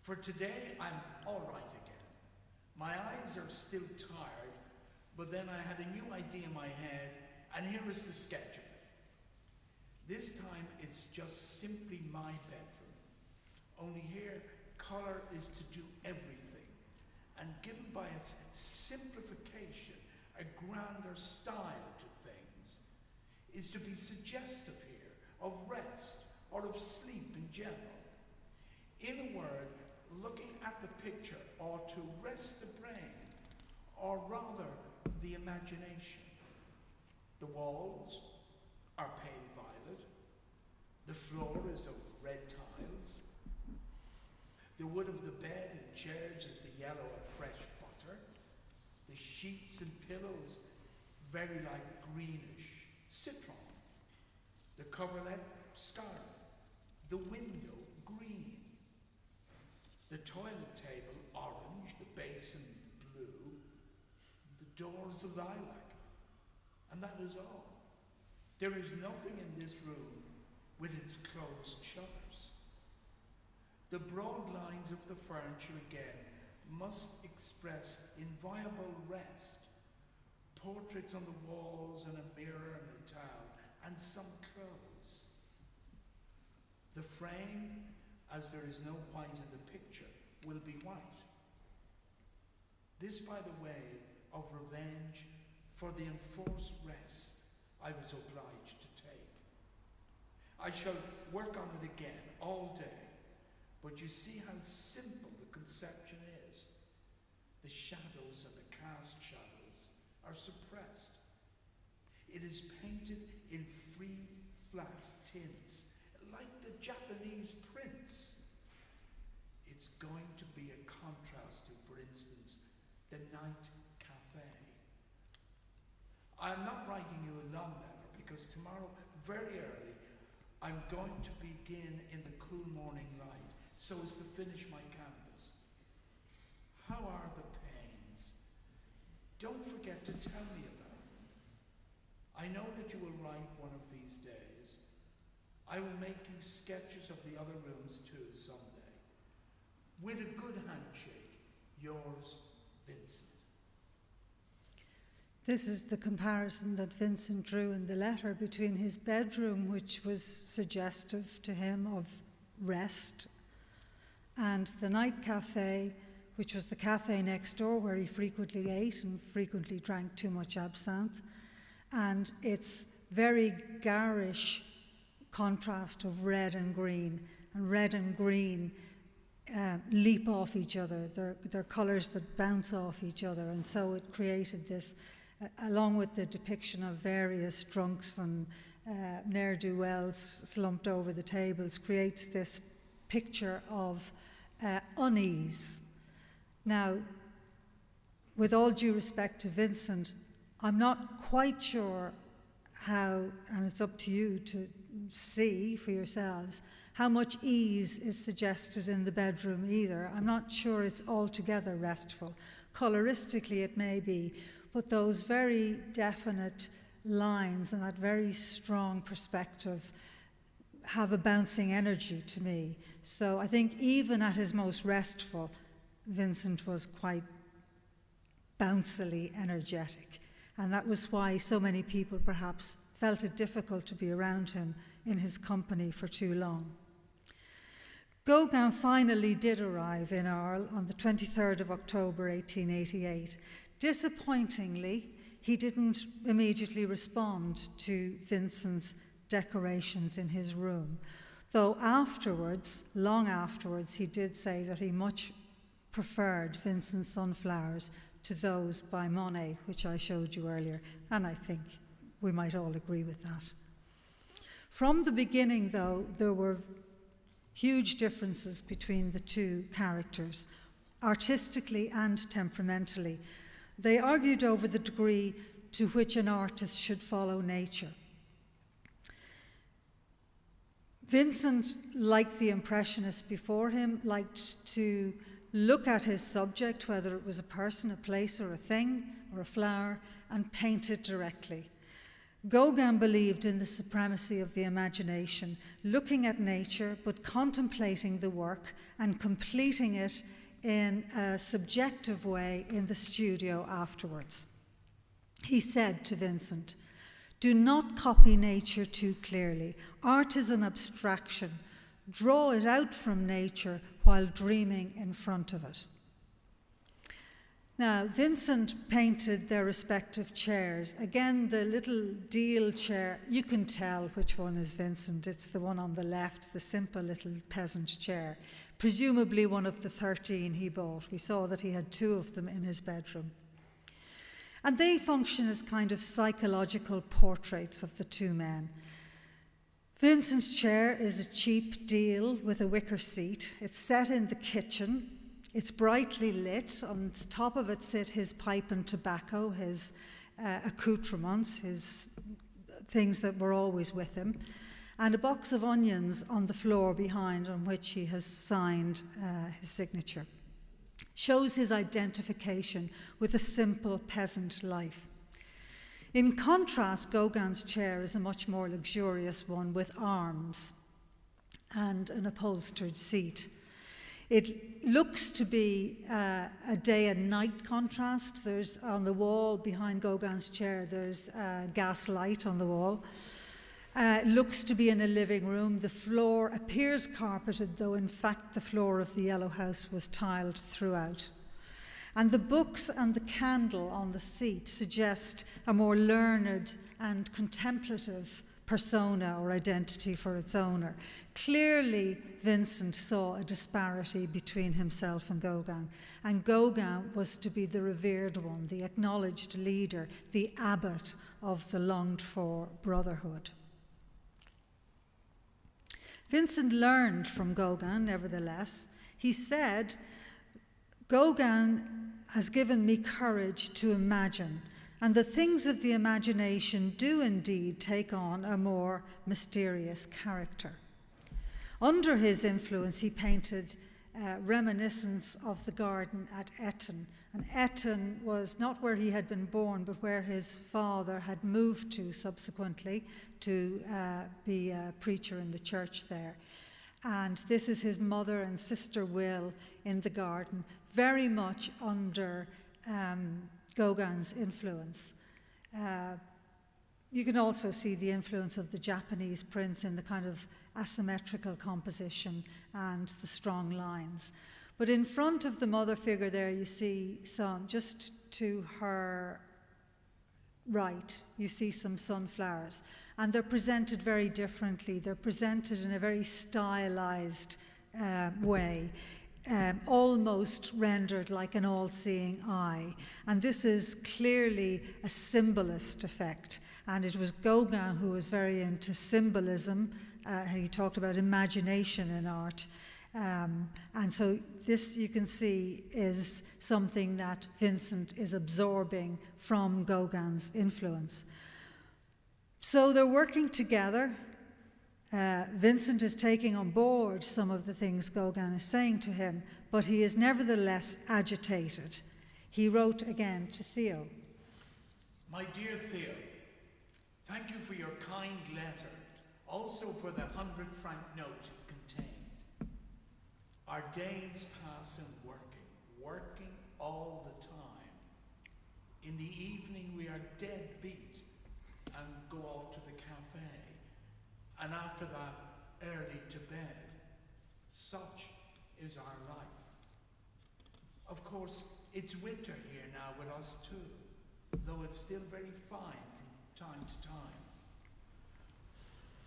For today, I'm all right again. My eyes are still tired, but then I had a new idea in my head, and here is the sketch of it. This time, it's just simply my bedroom. Only here, colour is to do everything, and given by its simplification, a grander style to things, is to be suggestive here of rest or of sleep in general. In a word, looking at the picture ought to rest the brain, or rather the imagination. The walls are pale violet, the floor is of red tiles, the wood of the bed and chairs is the yellow of fresh butter, the sheets and pillows very like greenish citron, the coverlet scarlet, the window green, the toilet table orange, the basin blue, the doors a lilac, and that is all. There is nothing in this room with its closed shutters. The broad lines of the furniture again must express inviolable rest. Portraits on the walls and a mirror and a towel and some clothes. The frame, as there is no white in the picture, will be white. This, by the way, of revenge for the enforced rest I was obliged to take. I shall work on it again all day, but you see how simple the conception is. The shadows and the cast shadows are suppressed. It is painted in free, flat tints, like the Japanese prints. It's going to be a contrast to, for instance, the night cafe. I'm not writing you a long letter because tomorrow, very early, I'm going to begin in the cool morning light so as to finish my canvas. How are the pains? Don't forget to tell me about them. I know that you will write one of these days. I will make you sketches of the other rooms too someday. With a good handshake, yours, Vincent. This is the comparison that Vincent drew in the letter between his bedroom, which was suggestive to him of rest, and the night cafe, which was the cafe next door where he frequently ate and frequently drank too much absinthe, and its very garish contrast of red and green, and red and green leap off each other. They're colours that bounce off each other, and so it created this, along with the depiction of various drunks and ne'er-do-wells slumped over the tables, creates this picture of unease. Now, with all due respect to Vincent, I'm not quite sure how, and it's up to you to see for yourselves, how much ease is suggested in the bedroom either. I'm not sure it's altogether restful. Coloristically it may be, but those very definite lines and that very strong perspective have a bouncing energy to me. So I think even at his most restful, Vincent was quite bouncily energetic. And that was why so many people perhaps felt it difficult to be around him in his company for too long. Gauguin finally did arrive in Arles on the 23rd of October 1888. Disappointingly, he didn't immediately respond to Vincent's decorations in his room, though afterwards, long afterwards, he did say that he much preferred Vincent's sunflowers to those by Monet, which I showed you earlier, and I think we might all agree with that. From the beginning, though, there were huge differences between the two characters, artistically and temperamentally. They argued over the degree to which an artist should follow nature. Vincent, like the Impressionists before him, liked to look at his subject, whether it was a person, a place, or a thing, or a flower, and paint it directly. Gauguin believed in the supremacy of the imagination, looking at nature but contemplating the work and completing it in a subjective way in the studio afterwards. He said to Vincent, "Do not copy nature too clearly. Art is an abstraction. Draw it out from nature while dreaming in front of it." Now, Vincent painted their respective chairs. Again, the little deal chair, you can tell which one is Vincent. It's the one on the left, the simple little peasant chair, presumably one of the 13 he bought. We saw that he had 2 of them in his bedroom. And they function as kind of psychological portraits of the two men. Vincent's chair is a cheap deal with a wicker seat. It's set in the kitchen. It's brightly lit. On top of it sit his pipe and tobacco, his accoutrements, his things that were always with him, and a box of onions on the floor behind on which he has signed his signature. Shows his identification with a simple peasant life. In contrast, Gauguin's chair is a much more luxurious one with arms and an upholstered seat. It looks to be a day and night contrast. There's on the wall behind Gauguin's chair, there's a gas light on the wall. It looks to be in a living room. The floor appears carpeted, though in fact the floor of the Yellow House was tiled throughout. And the books and the candle on the seat suggest a more learned and contemplative persona or identity for its owner. Clearly, Vincent saw a disparity between himself and Gauguin was to be the revered one, the acknowledged leader, the abbot of the longed-for brotherhood. Vincent learned from Gauguin, nevertheless. He said, "Gauguin has given me courage to imagine, and the things of the imagination do indeed take on a more mysterious character." Under his influence, he painted reminiscence of the garden at Eton. And Eton was not where he had been born, but where his father had moved to subsequently to be a preacher in the church there. And this is his mother and sister Will in the garden, very much under Gauguin's influence. You can also see the influence of the Japanese prints in the kind of asymmetrical composition and the strong lines. But in front of the mother figure there, you see some, just to her right, you see some sunflowers. And they're presented very differently. They're presented in a very stylized way, almost rendered like an all-seeing eye. And this is clearly a symbolist effect. And it was Gauguin who was very into symbolism. He talked about imagination in art. And so this, you can see, is something that Vincent is absorbing from Gauguin's influence. So they're working together. Vincent is taking on board some of the things Gauguin is saying to him, but he is nevertheless agitated. He wrote again to Theo. "My dear Theo, thank you for your kind letter, also for the 100-franc note it contained. Our days pass in working all the time. In the evening we are dead beat and go off to the cafe, and after that early to bed. Such is our life. Of course, it's winter here now with us too, though it's still very fine from time to time.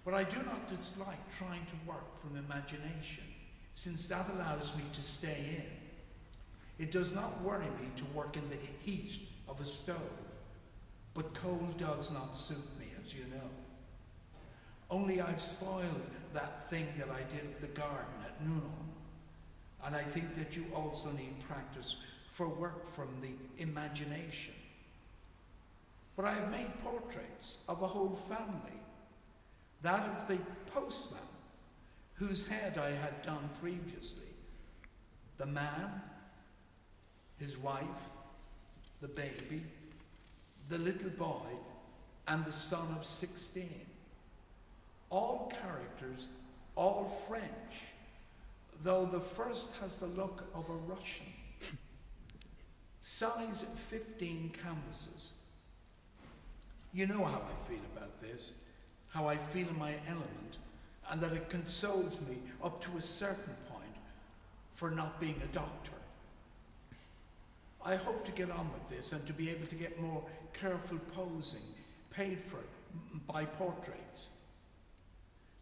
But I do not dislike trying to work from imagination, since that allows me to stay in. It does not worry me to work in the heat of a stove, but cold does not suit me, as you know. Only I've spoiled that thing that I did of the garden at Nunon, and I think that you also need practice for work from the imagination. But I have made portraits of a whole family, that of the postman, whose head I had done previously, the man, his wife, the baby, the little boy, and the son of 16. All characters, all French, though the first has the look of a Russian. Size 15 canvases. You know how I feel about this, how I feel in my element, and that it consoles me up to a certain point for not being a doctor. I hope to get on with this and to be able to get more careful posing paid for by portraits.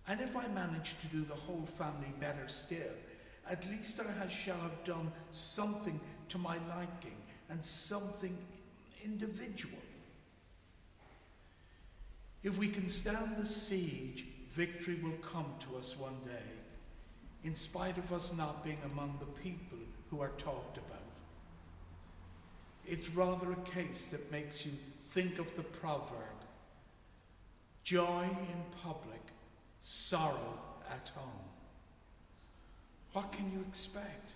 And if I manage to do the whole family better still, at least I shall have done something to my liking and something individual. If we can stand the siege, victory will come to us one day, in spite of us not being among the people who are talked about. It's rather a case that makes you think of the proverb, joy in public, sorrow at home. What can you expect?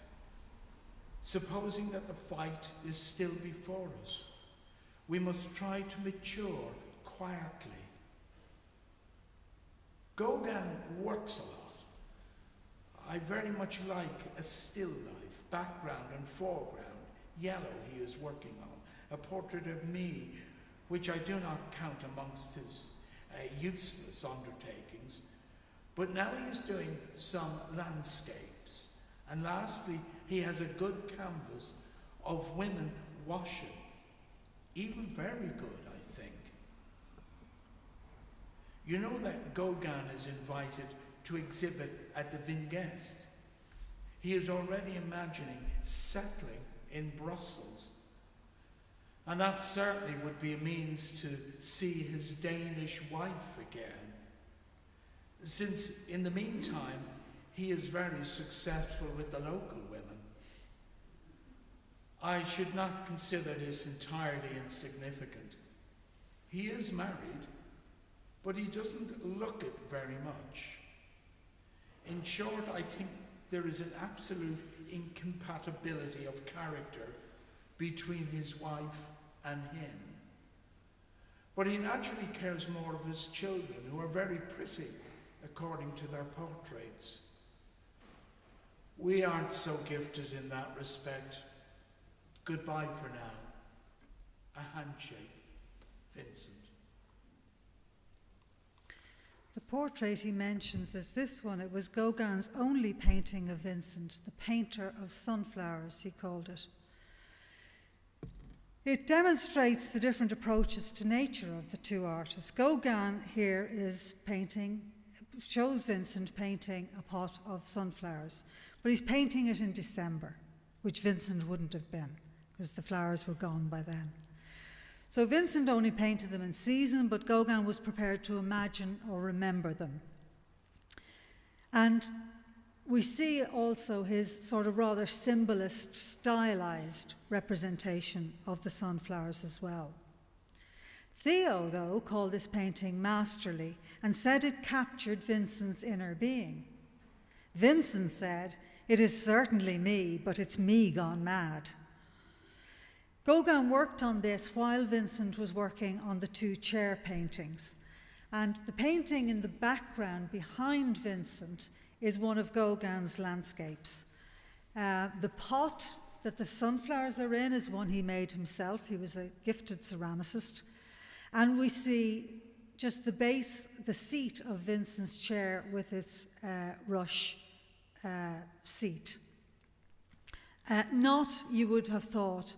Supposing that the fight is still before us, we must try to mature quietly. Gauguin works a lot. I very much like a still life, background and foreground. Yellow he is working on, a portrait of me, which I do not count amongst his useless undertakings. But now he is doing some landscapes. And lastly, he has a good canvas of women washing. Even very good, I think. You know that Gauguin is invited to exhibit at the Vingest. He is already imagining settling in Brussels. And that certainly would be a means to see his Danish wife again, since in the meantime he is very successful with the local women. I should not consider this entirely insignificant. He is married, but he doesn't look it very much. In short, I think there is an absolute incompatibility of character between his wife and him. But he naturally cares more of his children, who are very pretty according to their portraits. We aren't so gifted in that respect. Goodbye for now. A handshake, Vincent. The portrait he mentions is this one. It was Gauguin's only painting of Vincent, the painter of sunflowers, he called it. It demonstrates the different approaches to nature of the two artists. Gauguin here shows Vincent painting a pot of sunflowers, but he's painting it in December, which Vincent wouldn't have been, because the flowers were gone by then. So Vincent only painted them in season, but Gauguin was prepared to imagine or remember them. And we see also his sort of rather symbolist, stylized representation of the sunflowers as well. Theo, though, called this painting masterly and said it captured Vincent's inner being. Vincent said, "It is certainly me, but it's me gone mad." Gauguin worked on this while Vincent was working on the two chair paintings. And the painting in the background behind Vincent is one of Gauguin's landscapes. The pot that the sunflowers are in is one he made himself. He was a gifted ceramicist. And we see just the seat of Vincent's chair with its rush seat. Not, you would have thought,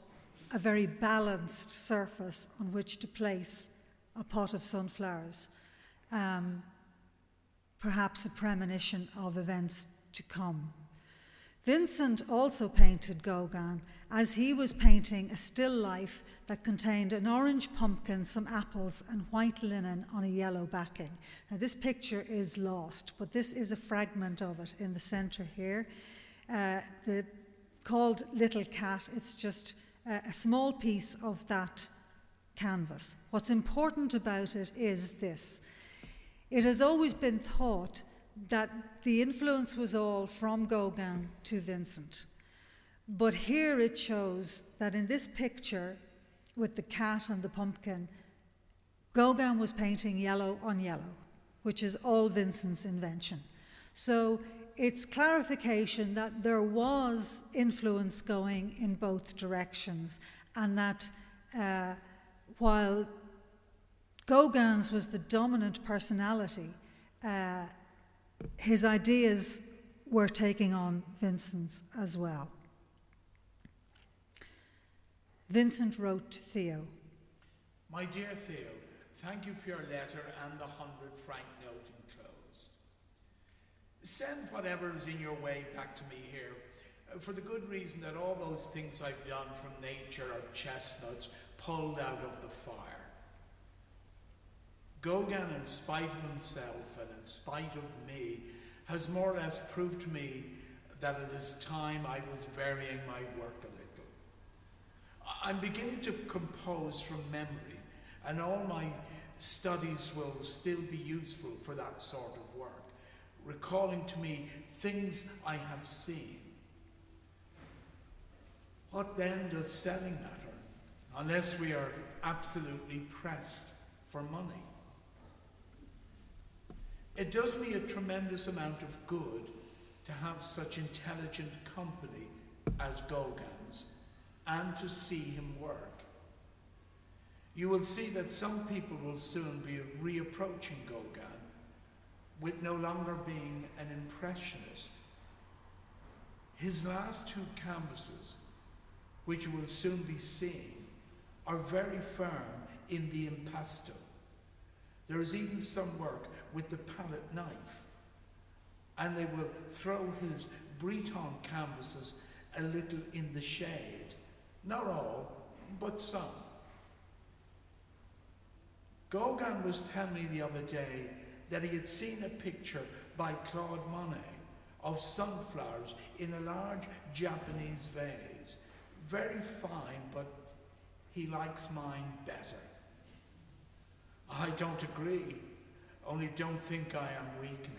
a very balanced surface on which to place a pot of sunflowers. Perhaps a premonition of events to come. Vincent also painted Gauguin as he was painting a still life that contained an orange pumpkin, some apples, and white linen on a yellow backing. Now, this picture is lost, but this is a fragment of it in the centre here. Called Little Cat. It's just a small piece of that canvas. What's important about it is this. It has always been thought that the influence was all from Gauguin to Vincent. But here it shows that in this picture, with the cat and the pumpkin, Gauguin was painting yellow on yellow, which is all Vincent's invention. So it's clarification that there was influence going in both directions, and that while Gauguin's was the dominant personality, his ideas were taking on Vincent's as well. Vincent wrote to Theo. My dear Theo, thank you for your letter and the 100-franc note enclosed. Send whatever is in your way back to me here, for the good reason that all those things I've done from nature are chestnuts pulled out of the fire. Gauguin, in spite of himself and in spite of me, has more or less proved to me that it is time I was varying my work a little. I'm beginning to compose from memory, and all my studies will still be useful for that sort of work, recalling to me things I have seen. What then does selling matter, unless we are absolutely pressed for money? It does me a tremendous amount of good to have such intelligent company as Gauguin's, and to see him work. You will see that some people will soon be reapproaching Gauguin, with no longer being an impressionist. His last two canvases, which you will soon be seeing, are very firm in the impasto. There is even some work with the palette knife, and they will throw his Breton canvases a little in the shade. Not all, but some. Gauguin was telling me the other day that he had seen a picture by Claude Monet of sunflowers in a large Japanese vase. Very fine, but he likes mine better. I don't agree, only don't think I am weakening.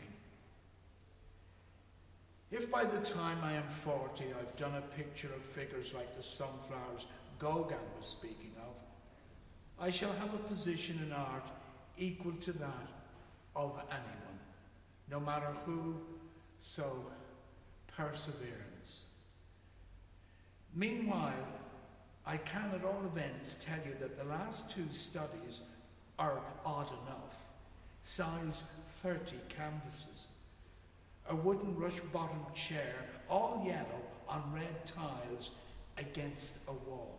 If by the time I am 40 I've done a picture of figures like the sunflowers Gauguin was speaking of, I shall have a position in art equal to that of anyone, no matter who, so perseverance. Meanwhile, I can at all events tell you that the last two studies are odd enough. Size 30 canvases. A wooden rush-bottomed chair, all yellow on red tiles against a wall.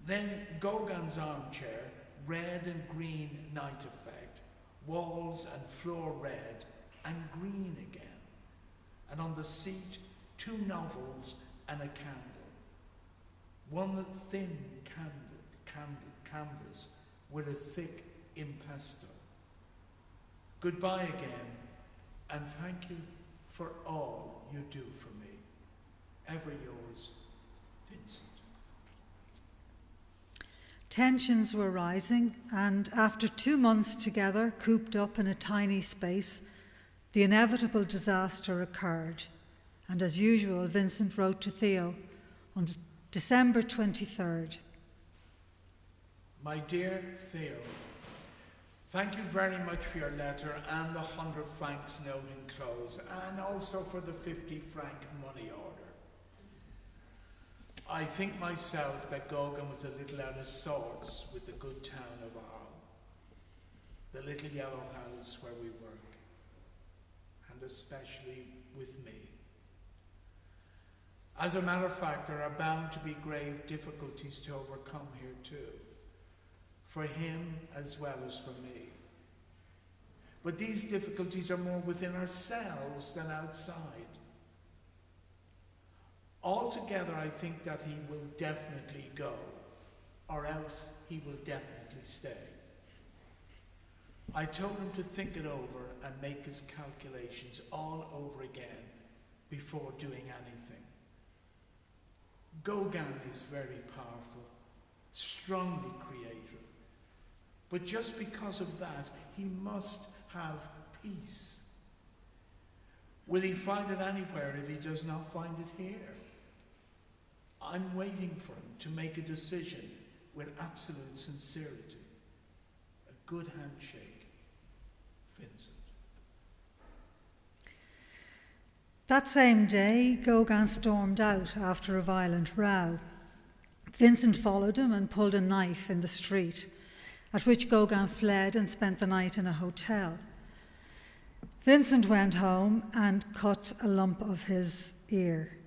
Then Gauguin's armchair, red and green night effect, walls and floor red and green again. And on the seat, two novels and a candle. One thin canvas with a thick impasto. Goodbye again, and thank you for all you do for me. Ever yours, Vincent. Tensions were rising, and after 2 months together, cooped up in a tiny space, the inevitable disaster occurred. And as usual, Vincent wrote to Theo on December 23rd. My dear Theo, thank you very much for your letter and the 100 francs note enclosed, and also for the 50-franc money order. I think myself that Gauguin was a little out of sorts with the good town of Arles, the little yellow house where we work, and especially with me. As a matter of fact, there are bound to be grave difficulties to overcome here too, for him as well as for me. But these difficulties are more within ourselves than outside. Altogether, I think that he will definitely go, or else he will definitely stay. I told him to think it over and make his calculations all over again before doing anything. Gauguin is very powerful, strongly creative. But just because of that, he must have peace. Will he find it anywhere if he does not find it here? I'm waiting for him to make a decision with absolute sincerity. A good handshake, Vincent. That same day, Gauguin stormed out after a violent row. Vincent followed him and pulled a knife in the street, at which Gauguin fled and spent the night in a hotel. Vincent went home and cut a lump of his ear,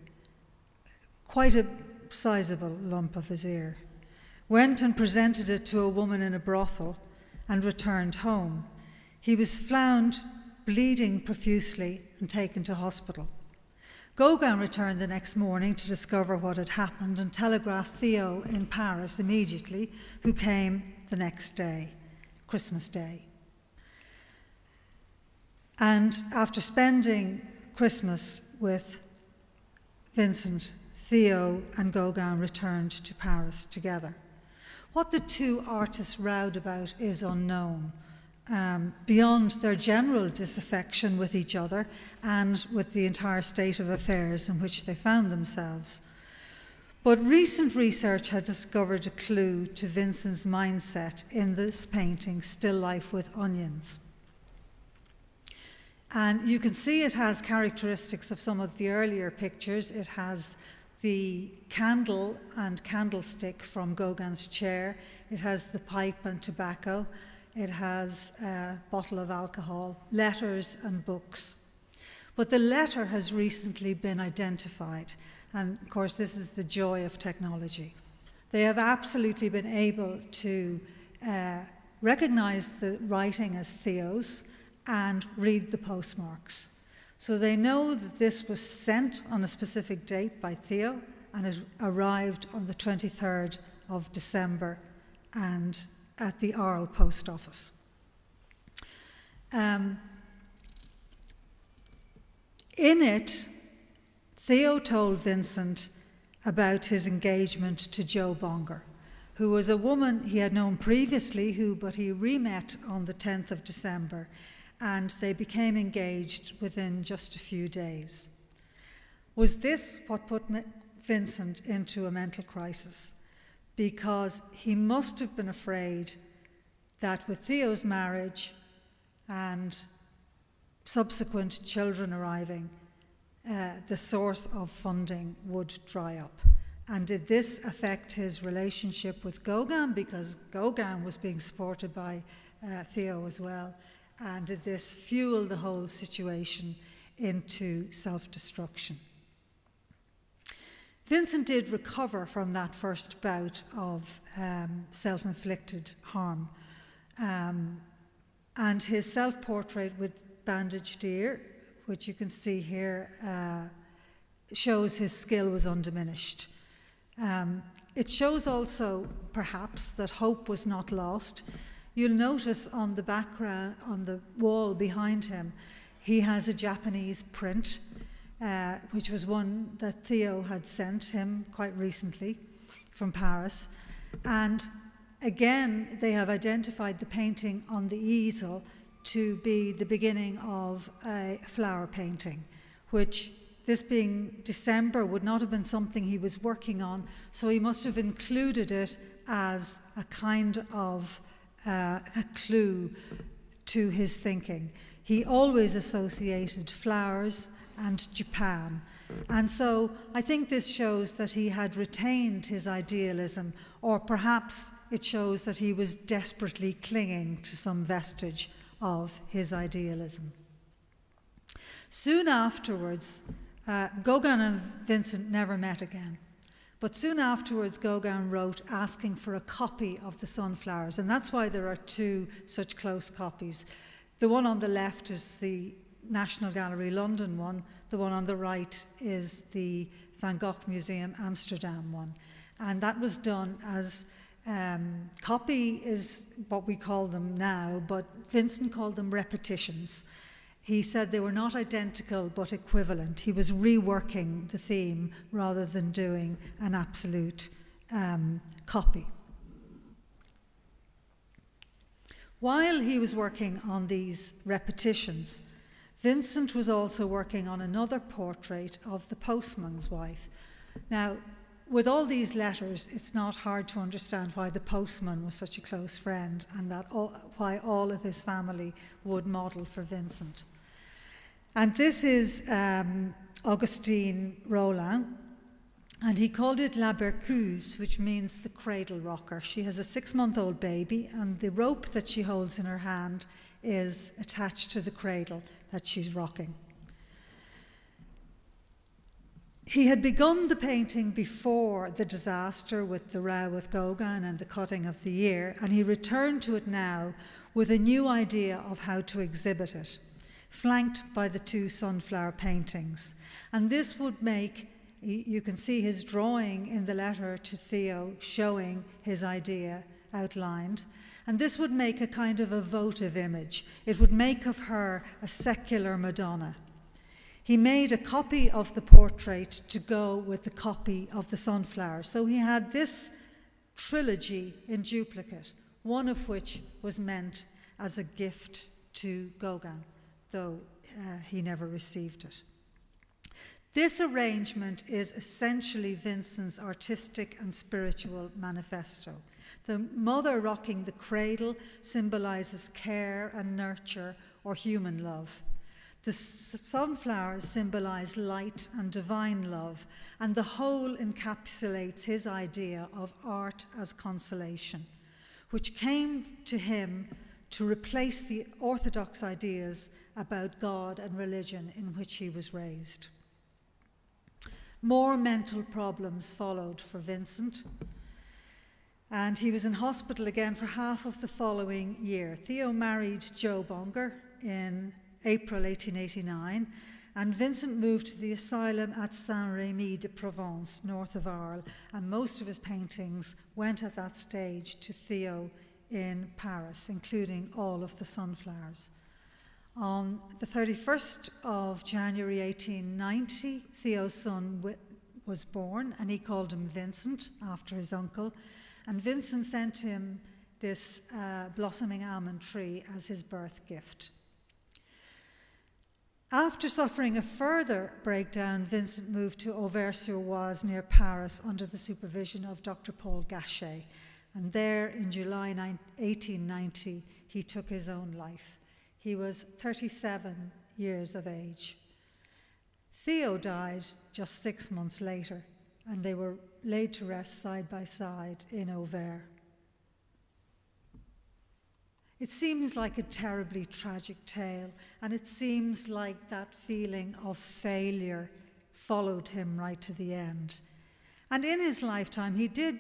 quite a sizable lump of his ear, went and presented it to a woman in a brothel and returned home. He was found bleeding profusely and taken to hospital. Gauguin returned the next morning to discover what had happened and telegraphed Theo in Paris immediately, who came the next day, Christmas Day. And after spending Christmas with Vincent, Theo and Gauguin returned to Paris together. What the two artists rowed about is unknown, beyond their general disaffection with each other and with the entire state of affairs in which they found themselves. But recent research has discovered a clue to Vincent's mindset in this painting, Still Life with Onions. And you can see it has characteristics of some of the earlier pictures. It has the candle and candlestick from Gauguin's chair. It has the pipe and tobacco. It has a bottle of alcohol, letters and books. But the letter has recently been identified. And of course, this is the joy of technology. They have absolutely been able to recognize the writing as Theo's and read the postmarks. So they know that this was sent on a specific date by Theo, and it arrived on the 23rd of December and at the Arles post office. In it, Theo told Vincent about his engagement to Jo Bonger, who was a woman he had known previously, but he re-met on the 10th of December, and they became engaged within just a few days. Was this what put Vincent into a mental crisis? Because he must have been afraid that with Theo's marriage and subsequent children arriving, the source of funding would dry up. And did this affect his relationship with Gauguin? Because Gauguin was being supported by Theo as well. And did this fuel the whole situation into self-destruction? Vincent did recover from that first bout of self-inflicted harm. And his self-portrait with bandaged ear, which you can see here, shows his skill was undiminished. It shows also, perhaps, that hope was not lost. You'll notice on the background, on the wall behind him, he has a Japanese print, which was one that Theo had sent him quite recently from Paris. And again, they have identified the painting on the easel to be the beginning of a flower painting, which, this being December, would not have been something he was working on, so he must have included it as a kind of a clue to his thinking. He always associated flowers and Japan. And so I think this shows that he had retained his idealism, or perhaps it shows that he was desperately clinging to some vestige of his idealism. Soon afterwards, Gauguin and Vincent never met again. But soon afterwards, Gauguin wrote asking for a copy of the Sunflowers, and that's why there are two such close copies. The one on the left is the National Gallery London one. The one on the right is the Van Gogh Museum Amsterdam one. And that was done as copy is what we call them now, but Vincent called them repetitions. He said they were not identical but equivalent. He was reworking the theme rather than doing an absolute copy. While he was working on these repetitions, Vincent was also working on another portrait of the postman's wife. Now, with all these letters, it's not hard to understand why the postman was such a close friend and why all of his family would model for Vincent. And this is Augustine Rollin, and he called it La Berceuse, which means the cradle rocker. She has a 6-month-old baby, and the rope that she holds in her hand is attached to the cradle that she's rocking. He had begun the painting before the disaster with the row with Gauguin and the cutting of the ear, and he returned to it now with a new idea of how to exhibit it, flanked by the two sunflower paintings. And this would make, you can see his drawing in the letter to Theo showing his idea outlined, and this would make a kind of a votive image. It would make of her a secular Madonna. He made a copy of the portrait to go with the copy of the sunflower. So he had this trilogy in duplicate, one of which was meant as a gift to Gauguin, though he never received it. This arrangement is essentially Vincent's artistic and spiritual manifesto. The mother rocking the cradle symbolizes care and nurture or human love. The sunflowers symbolize light and divine love, and the whole encapsulates his idea of art as consolation, which came to him to replace the orthodox ideas about God and religion in which he was raised. More mental problems followed for Vincent, and he was in hospital again for half of the following year. Theo married Jo Bonger in April 1889, and Vincent moved to the asylum at Saint-Rémy-de-Provence, north of Arles, and most of his paintings went at that stage to Theo in Paris, including all of the sunflowers. On the 31st of January 1890, Theo's son was born, and he called him Vincent, after his uncle, and Vincent sent him this blossoming almond tree as his birth gift. After suffering a further breakdown, Vincent moved to Auvers-sur-Oise near Paris under the supervision of Dr. Paul Gachet, and there in July 1890 he took his own life. He was 37 years of age. Theo died just 6 months later, and they were laid to rest side by side in Auvers. It seems like a terribly tragic tale, and it seems like that feeling of failure followed him right to the end. And in his lifetime, he did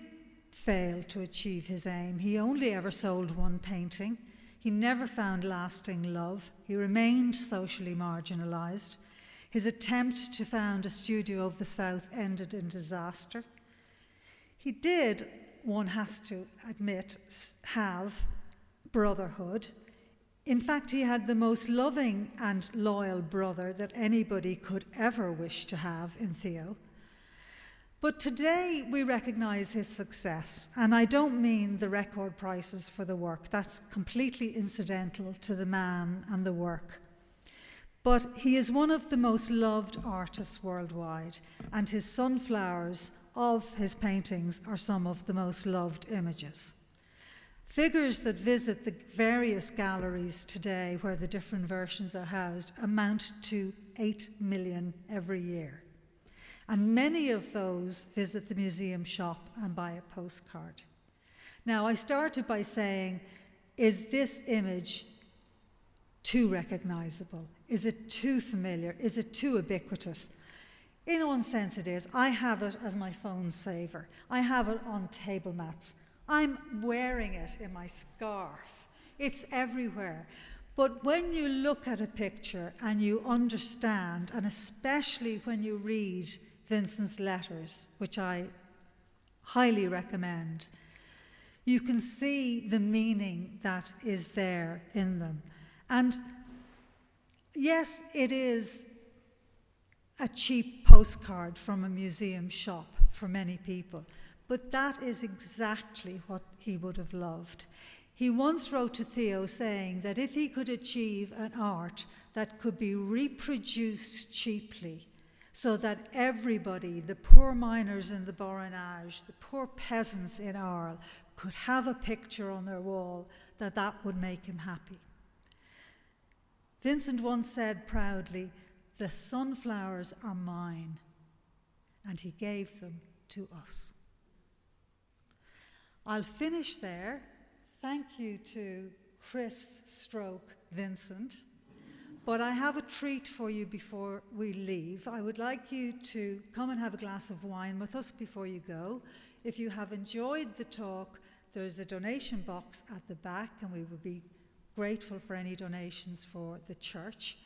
fail to achieve his aim. He only ever sold one painting. He never found lasting love. He remained socially marginalized. His attempt to found a studio of the South ended in disaster. He did, one has to admit, have Brotherhood. In fact, he had the most loving and loyal brother that anybody could ever wish to have in Theo. But today we recognize his success, and I don't mean the record prices for the work. That's completely incidental to the man and the work. But he is one of the most loved artists worldwide, and his sunflowers of his paintings are some of the most loved images. Figures that visit the various galleries today where the different versions are housed amount to 8 million every year. And many of those visit the museum shop and buy a postcard. Now, I started by saying, is this image too recognizable? Is it too familiar? Is it too ubiquitous? In one sense it is. I have it as my phone saver. I have it on table mats. I'm wearing it in my scarf. It's everywhere. But when you look at a picture and you understand, and especially when you read Vincent's letters, which I highly recommend, you can see the meaning that is there in them. And yes, it is a cheap postcard from a museum shop for many people, but that is exactly what he would have loved. He once wrote to Theo saying that if he could achieve an art that could be reproduced cheaply, so that everybody, the poor miners in the Borinage, the poor peasants in Arles, could have a picture on their wall, that would make him happy. Vincent once said proudly, "The sunflowers are mine," and he gave them to us. I'll finish there. Thank you to Chris / Vincent. But I have a treat for you before we leave. I would like you to come and have a glass of wine with us before you go. If you have enjoyed the talk, there's a donation box at the back, and we would be grateful for any donations for the church.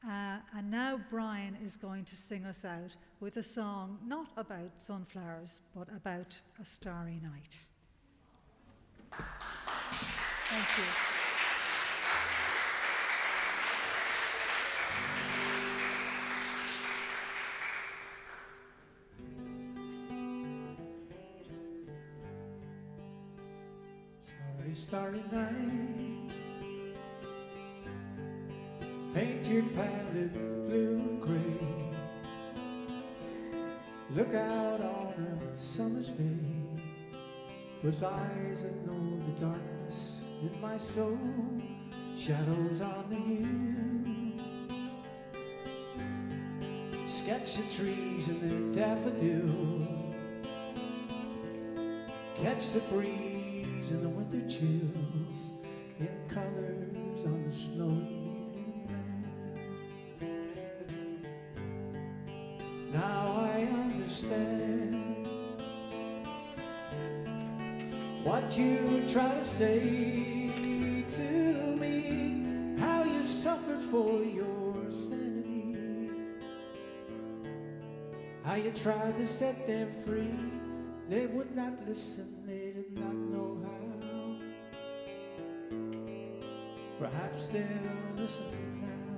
And now Brian is going to sing us out with a song not about sunflowers, but about a starry night. Thank you. Starry, starry night, paint your palette blue and gray. Look out on a summer's day with eyes that know the darkness in my soul, shadows on the hill. Sketch the trees and their daffodils, catch the breeze and the winter chills in colors on the snowy land. Now I understand what you try to say to me, how you suffered for your sanity, how you tried to set them free. They would not listen, they did not know how. Perhaps they'll listen now.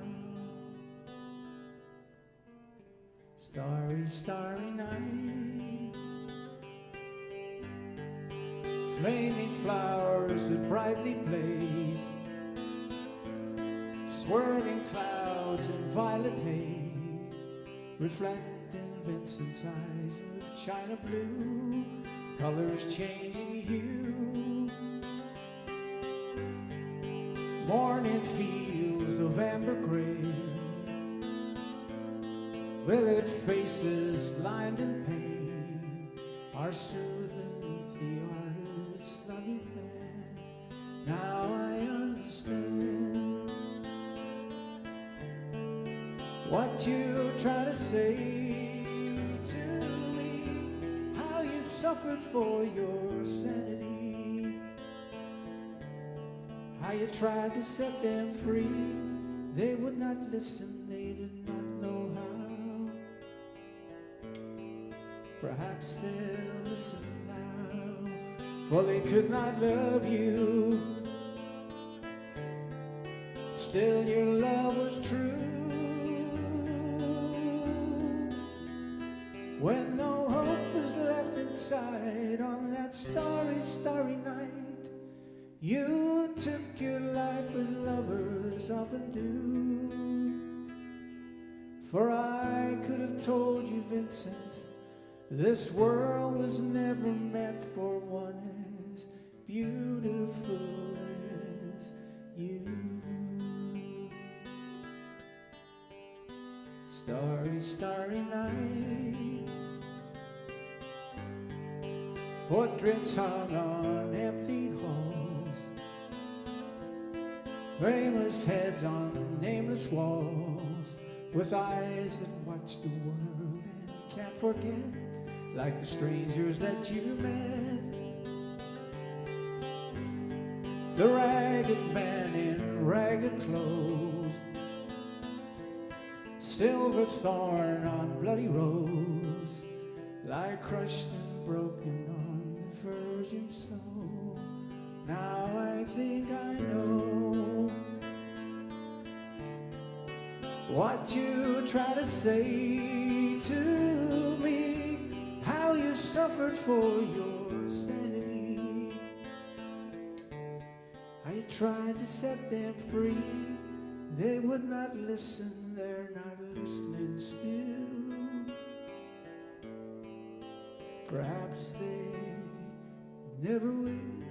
Starry, starry night, flaming flowers that brightly blaze, swirling clouds in violet haze, reflecting Vincent's eyes of china blue, colors changing hue. Morning fields of amber gray, withered faces lined in pain are soothed beneath the artist's loving hand. Now I understand what you try to say to me, how you suffered for your sanity, how you tried to set them free. They would not listen, they did not know how. Perhaps they'll listen now, for they could not love you. Still your love was true. When no hope was left inside on that starry, starry night, you took your life as lovers often do. For I could have told you, Vincent, this world was never meant for one as beautiful as you. Starry, starry night, portraits hung on empty halls, famous heads on nameless walls, with eyes that watch the world can't forget, like the strangers that you met. The ragged man in ragged clothes, silver thorn on bloody rose, lie crushed and broken on the virgin snow. Now I think I know what you try to say to me, how you suffered for your sanity. I tried to set them free, they would not listen, they're not listening still. Perhaps they never will.